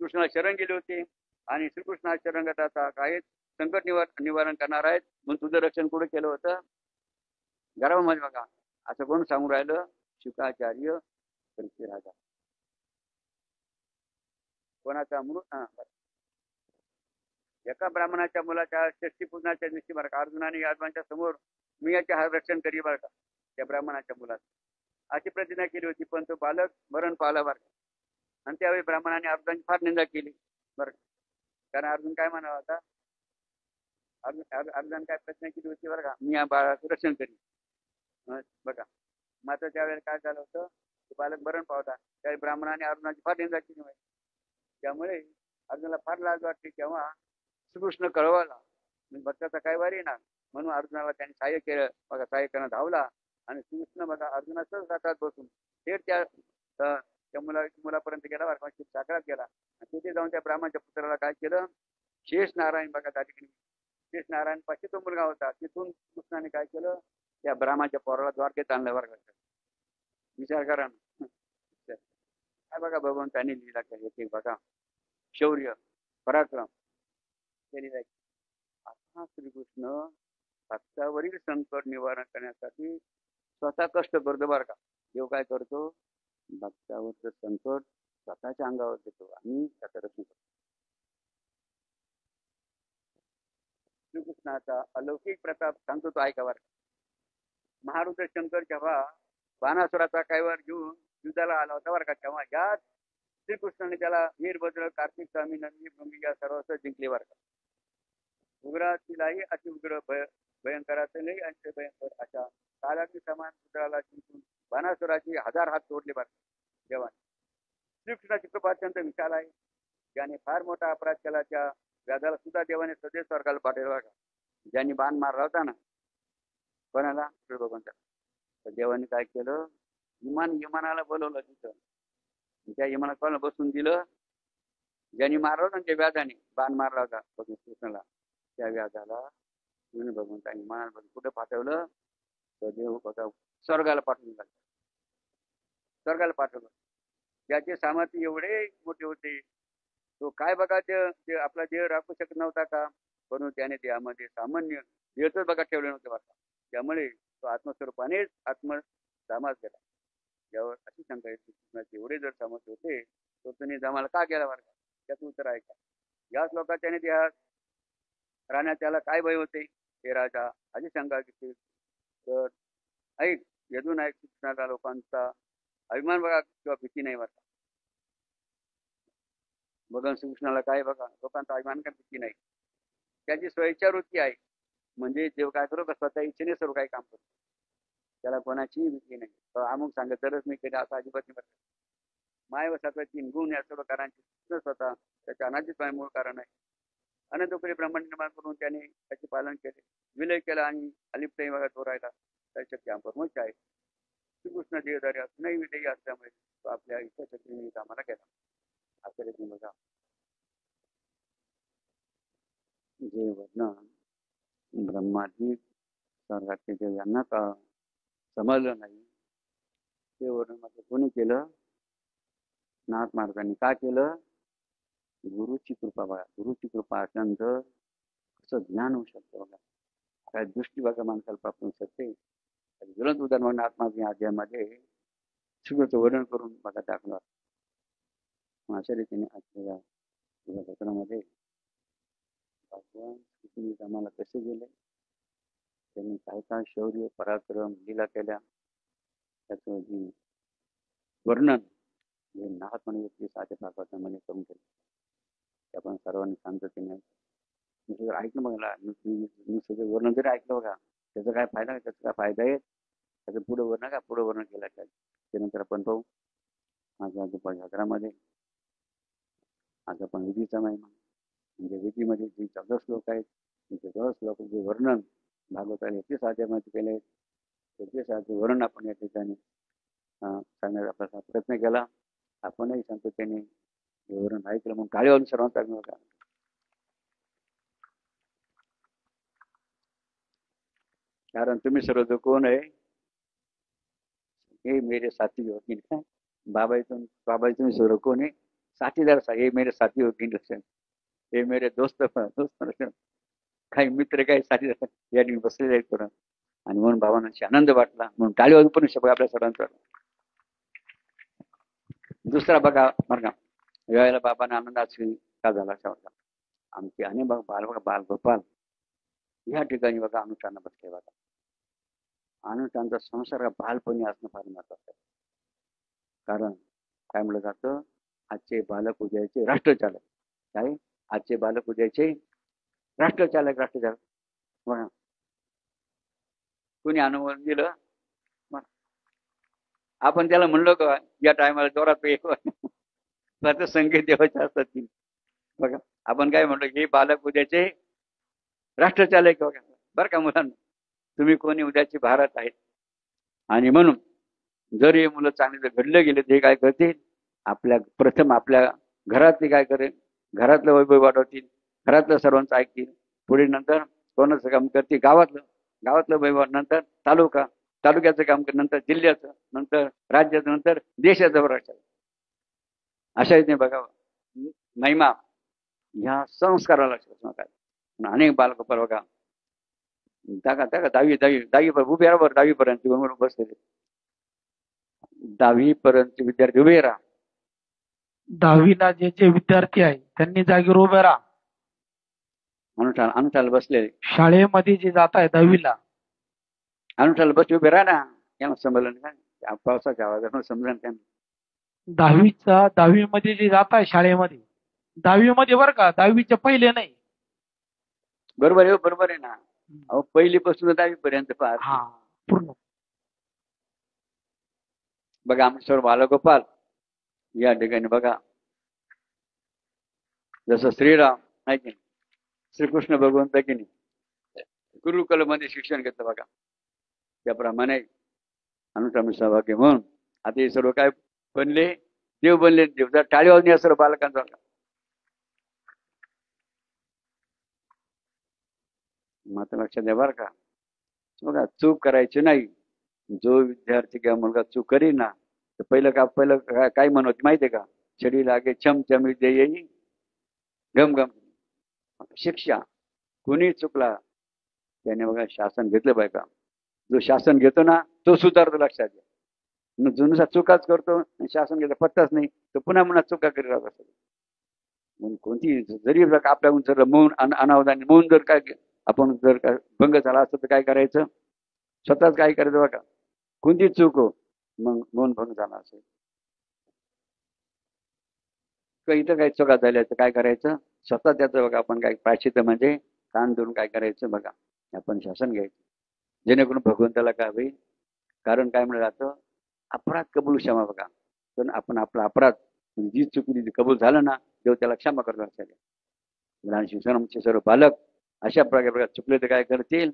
कृष्णाला शरण गेली होती आणि श्रीकृष्णा शरणगताचा काय संकट निवारण करणार आहेत म्हणून तुझं रक्षण कुठे केलं होतं गर्भामध्ये बघा. असं कोण सांगून राहिलं शुकाचार्य परीक्षित राजा. कोणाचा मृत एका ब्राह्मणाच्या मुलाच्या षष्टी पूजनाच्या दिवशी बरं का अर्जुनाने याजमानच्या समोर मी याचे हा रक्षण करी बरं का त्या ब्राह्मणाच्या मुलाचं अशी प्रतिज्ञा केली होती. पण तो बालक मरण पावला बरं का. आणि त्यावेळी ब्राह्मणाने अर्जुनाची फार निंदा केली बरं का. कारण अर्जुन काय म्हणाला होता अर्जुन काय प्रतिज्ञा केली होती बरं का मी या बाळाचं रक्षण करीन बघा. मात्र त्यावेळेला काय झालं होतं तो बालक मरण पावला. त्यावेळी ब्राह्मणाने अर्जुनाची फार निंदा केली होती. त्यामुळे अर्जुनाला फार लाज वाटली. तेव्हा श्रीकृष्ण कळवला भक्ताचा काय वारी ना म्हणून अर्जुनाला त्यांनी सहाय्य केलं बघा. सहाय्य करणं धावला आणि श्रीकृष्ण बघा अर्जुनाचं हातात बसून थेट त्या मुलापर्यंत गेला बरं साखरात गेला आणि तिथे जाऊन त्या ब्राह्मणाच्या पुत्राला काय केलं शेष नारायण बघा त्या ठिकाणी शेष नारायण पाशी तो मुलगा होता. तिथून कृष्णाने काय केलं त्या ब्राह्मणाच्या पोराला द्वारकेत आणलं बरं का. विचार करा काय बघा भगवंतांनी लिहिला केली बघा शौर्य पराक्रम केली जायची. आता श्रीकृष्ण भक्तावरील संकट निवारण करण्यासाठी स्वतः कष्ट करतो बरं का. देव काय करतो भक्तावरचं संकट स्वतःच्या अंगावर देतो आणि त्याचं रक्षण करतो. श्रीकृष्णाचा अलौकिक प्रताप सांगतो तो ऐका बरं. महारुद्र शंकर जेव्हा बाणासुराचा कायवर घेऊन युद्धाला आला होता बरं का, तेव्हा याच श्रीकृष्णाने त्याला वीरभद्र, कार्तिक स्वामी, नंदी, भृंगी या सर्वस्व जिंकले बरं का. उग्रातीलाही अति उग्र भयंकरातही अंत भयंकर अशा कालाग्नी समान पुत्राला जिंकून बाणासुराची 1000 हात तोडले बरं देवा. श्रीकृष्णाची कृपा अत्यंत विशाल आहे. ज्याने फार मोठा अपराध केला त्या व्याधाला सुद्धा देवाने सदैव स्वर्गाला पाठवलं बरं का. ज्यांनी बाण मारला होता ना कोणाला, भगवंताला, तर देवाने काय केलं, विमानाला बोलवलं तिथं. त्या विमानात कोणाला बसून दिलं, ज्यांनी मारलं होतं त्या व्याधाने बाण मारला होता कृष्णाला, त्या व्याधाला भगवंताने विमानात कुठं पाठवलं, तर देव बघा स्वर्गाला पाठवून लागला. स्वर्गाला पाठवलं. त्याचे सामर्थ्य एवढे मोठे होते, तो काय बघा ते आपला देह राखू शकत नव्हता का, म्हणून त्याने देहामध्ये सामान्य देहच बघा ठेवले नव्हते बघा. त्यामुळे तो आत्मस्वरूपानेच आत्मधामात गेला. यावर अशी शंका येते, कृष्णाचे एवढे जर सामर्थ्य होते तो तुम्ही जमाला का गेला बरं का. त्याचं उत्तर आहे का, याच लोकांच्याने देहात राहण्यात त्याला काय भय होते हे राजा अशी शंका घेते. तर ऐक, यदून ऐक, कृष्णाला लोकांचा अभिमान बघा किंवा भीती नाही बघा. भगवान श्रीकृष्णाला काय बघा, लोकांचा अभिमान का भीती नाही. त्याची स्वइच्छा वृत्ती आहे, म्हणजे देव काय करू का स्वतः इच्छेने सर्व काही काम करतो. त्याला कोणाचीही भीती नाही. अमुक सांगत तरच मी केलं असं अजिबात नाही. माय व सत्व 3 गुण या सर्व कारांची स्वतः त्याच्या अनादित मूळ कारण आहे. अनंतोपरी ब्रह्मांड निर्माण करून त्याने त्याचे पालन केले, विलय केला आणि अलिप्तही बघा तो राहिला. त्याची शक्ती अप्रमुख आहे. श्रीकृष्ण देहधारी असूनही विलयी असल्यामुळे तो आपल्या इच्छाशक्तीने कामाला केला. असं रे बघा, जे वर्णन ब्रह्मादी स्वर्गाचे जे यांना का समजलं नाही, ते वर्णन मात्र कोणी केलं, नाथ महाराजांनी का केलं, गुरुची कृपा बघा. गुरुची कृपा असल्यानंतर कसं ज्ञान होऊ शकतं बघा, काय दृष्टी बघा माणसाला प्राप्त होऊ शकते. ज्वलंत उदाहरण नाथ महाराज अध्यायामध्ये सगळं वर्णन करून बघा टाकलं. अशा रीतीने आजच्या घटनामध्ये भगवान श्रीकृष्ण आम्हाला कसे गेले, त्यांनी काय काय शौर्य पराक्रम लीला केल्या, त्याचं जे वर्णन हे नाथ म्हणजे साध्या भागवतामध्ये करून केलं. ते आपण सर्वांनी शांततेने जर ऐकलं बघा, मी सगळं वर्णन जरी ऐकलं बघा, त्याचा काय फायदा, त्याचा काय फायदा आहे, त्याचं पुढे वर्णन का पुढे वर्णन केलं काय त्यानंतर आपण पाहू. माझ्या घरामध्ये आज आपण विधीचा महिमा म्हणजे विधीमध्ये जे 14 श्लोक आहेत, ते 14 श्लोकांचे वर्णन भागवताला 31 अध्यायामध्ये केले. 31 अध्यायाचे वर्णन आपण या ठिकाणी सांगण्याचा आपला प्रयत्न केला. आपणही सांगतो त्याने वर्णन ऐकलं म्हणून टाळीवाजून सर्वांचा अभिमान करा. कारण तुम्ही सर्व जो कोण आहे, हे मेरे साथी होती. बाबा सर्व कोण आहे, साथीदार. हे मेरे साथी होती, हे मेरे दोस्त काही मित्र काही साथीदार या ठिकाणी बसलेले आहेत करून. आणि म्हणून बाबांना आनंद वाटला म्हणून टाळी वाजून पण शकतो आपल्या सर्वांचा. दुसरा बघा बघा, वेळेला बाबांना आनंद असेल का झाला शेवटला, आमचे आणि बघा बालगोपाल या ठिकाणी बघा अनुष्ठान बसले बघा. अनुष्ठानचा संसार बालपणी असणं फार महत्वाचं आहे. कारण काय म्हटलं जातं, आजचे बालक उद्याचे राष्ट्रचालक. काय आजचे बालक उद्याचे राष्ट्रचालक. बघा कोणी अनुमोदन दिलं, आपण त्याला म्हणलो का या टायमाला जोरात संकेत देवाचे असतात. बघा आपण काय म्हणलो, हे बालक उद्याचे राष्ट्रचालक बघा. बरं का मुलांना, तुम्ही कोणी उद्याचे भारत आहेत. आणि म्हणून जर हे मुलं चांगले घडले गेले ते काय करतील, प्रथम आपल्या घरात ते काय करेल, घरातलं वैभव वाढवतील, घरातलं सर्वांचं ऐकतील. पुढे नंतर कोणाचं काम करतील, गावातलं वैभव, नंतर तालुक्याचं काम कर, नंतर जिल्ह्याचं, नंतर राज्याचं, नंतर देशाचं राष्ट्र. अशा रीतीने बघावं महिमा ह्या संस्काराला काय. अनेक बालगोपाल बघा दहावी उभे राहा, 10वी पर्यंत बसलेले. 10वी पर्यंत विद्यार्थी उभे राहा. 10वीला जे विद्यार्थी आहे त्यांनी जागेवर उभे राहा. अनुष्ठान बसलेले शाळेमध्ये जे जात आहे 10वीला अनुष्ठाला बस उभे राहा ना, यांना समजलं का पावसाच्या आवाजानं समजलं त्यांना. दहावीमध्ये जे जात आहे शाळेमध्ये, दहावीमध्ये बरं का, दहावीच्या पहिले नाही. बरोबर आहे, बरोबर आहे ना. अहो पहिलीपासून 10वी पर्यंत पाहत हा पूर्ण. बघा आमचे सर्व बालगोपाल या ठिकाणी बघा, जसं श्रीराम आहे की नाही, श्रीकृष्ण भगवंत की नाही, गुरुकुलमध्ये शिक्षण घेतलं बघा, त्याप्रमाणे अनुक्रमिक सहभागी म्हणून आता हे सर्व काय बनले, देव बनले. देव टाळी वाजून या सर्व बालकांचा मात्र लक्षात द्या बरं का. बघा चूक करायची नाही. जो विद्यार्थी किंवा मुलगा चूक करीन ना, तर पहिलं काय म्हणत माहितीये का, छडी लागे छम विद्या येई घम घम. शिक्षा कोणी चुकला त्याने बघा शासन घेतलं पाहिजे का. जो शासन घेतो ना तो सुधारतो, लक्षात घ्या. जो नुसता चुकाच करतो आणि शासन घ्यायचा पत्ताच नाही, तर पुन्हा चुका करीत राहत असतो. म्हणून कोणती जरी आपल्याकडून जर मौन अनावधानी मौन जर काय आपण जर काय भंग झाला असतं तर काय करायचं, स्वतःच काय करायचं बघा. कोणती चूक हो मग मौन भंग झाला असेल, इथं काही चुका झाल्या तर काय करायचं, स्वतः त्याचं बघा आपण काय प्रायश्चित्त म्हणजे कान धरून काय करायचं बघा, आपण शासन घ्यायचं, जेणेकरून भगवंताला काय होईल. कारण काय म्हणलं जातं, अपराध कबूल क्षमा बघा. पण आपण आपला अपराध जी चुकली कबूल झालं ना, देव त्याला क्षमा करतो. लहान शिक्षणाचे सर्व पालक अशा प्रकारे चुकले तर काय करतील,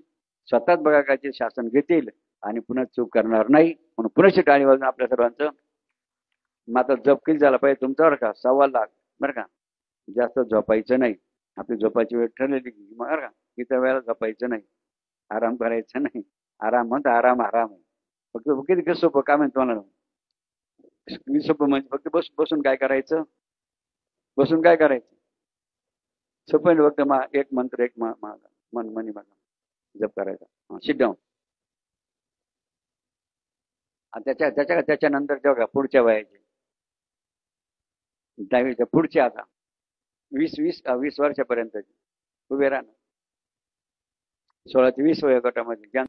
स्वतःच बघा काय शासन घेतील आणि पुन्हा चूक करणार नाही. म्हणून पुन्हा टाळी वाजून आपल्या सर्वांचं मात्र जप किती झाला पाहिजे तुमच्यावर का, 1.25 लाख बरं का. जास्त झोपायचं नाही, आपली झोपायची वेळ ठरलेली बरं का, इतर वेळेला झोपायचं नाही, आराम करायचं नाही. आराम म्हणता आराम आहे. फक्त किती सोपं काम आहे तुम्हाला, सोपं म्हणजे फक्त बसून काय करायचं, बसून काय करायचं सोपं आहे. फक्त एक मंत्र एक मनी बघा जप करायचा, सिट डाऊन. त्याच्यानंतर जेव्हा पुढच्या वयाचे 10वीच्या पुढचे आता 20 वर्षापर्यंत उभे राहणं, 16 ते 20 वयोगटामध्ये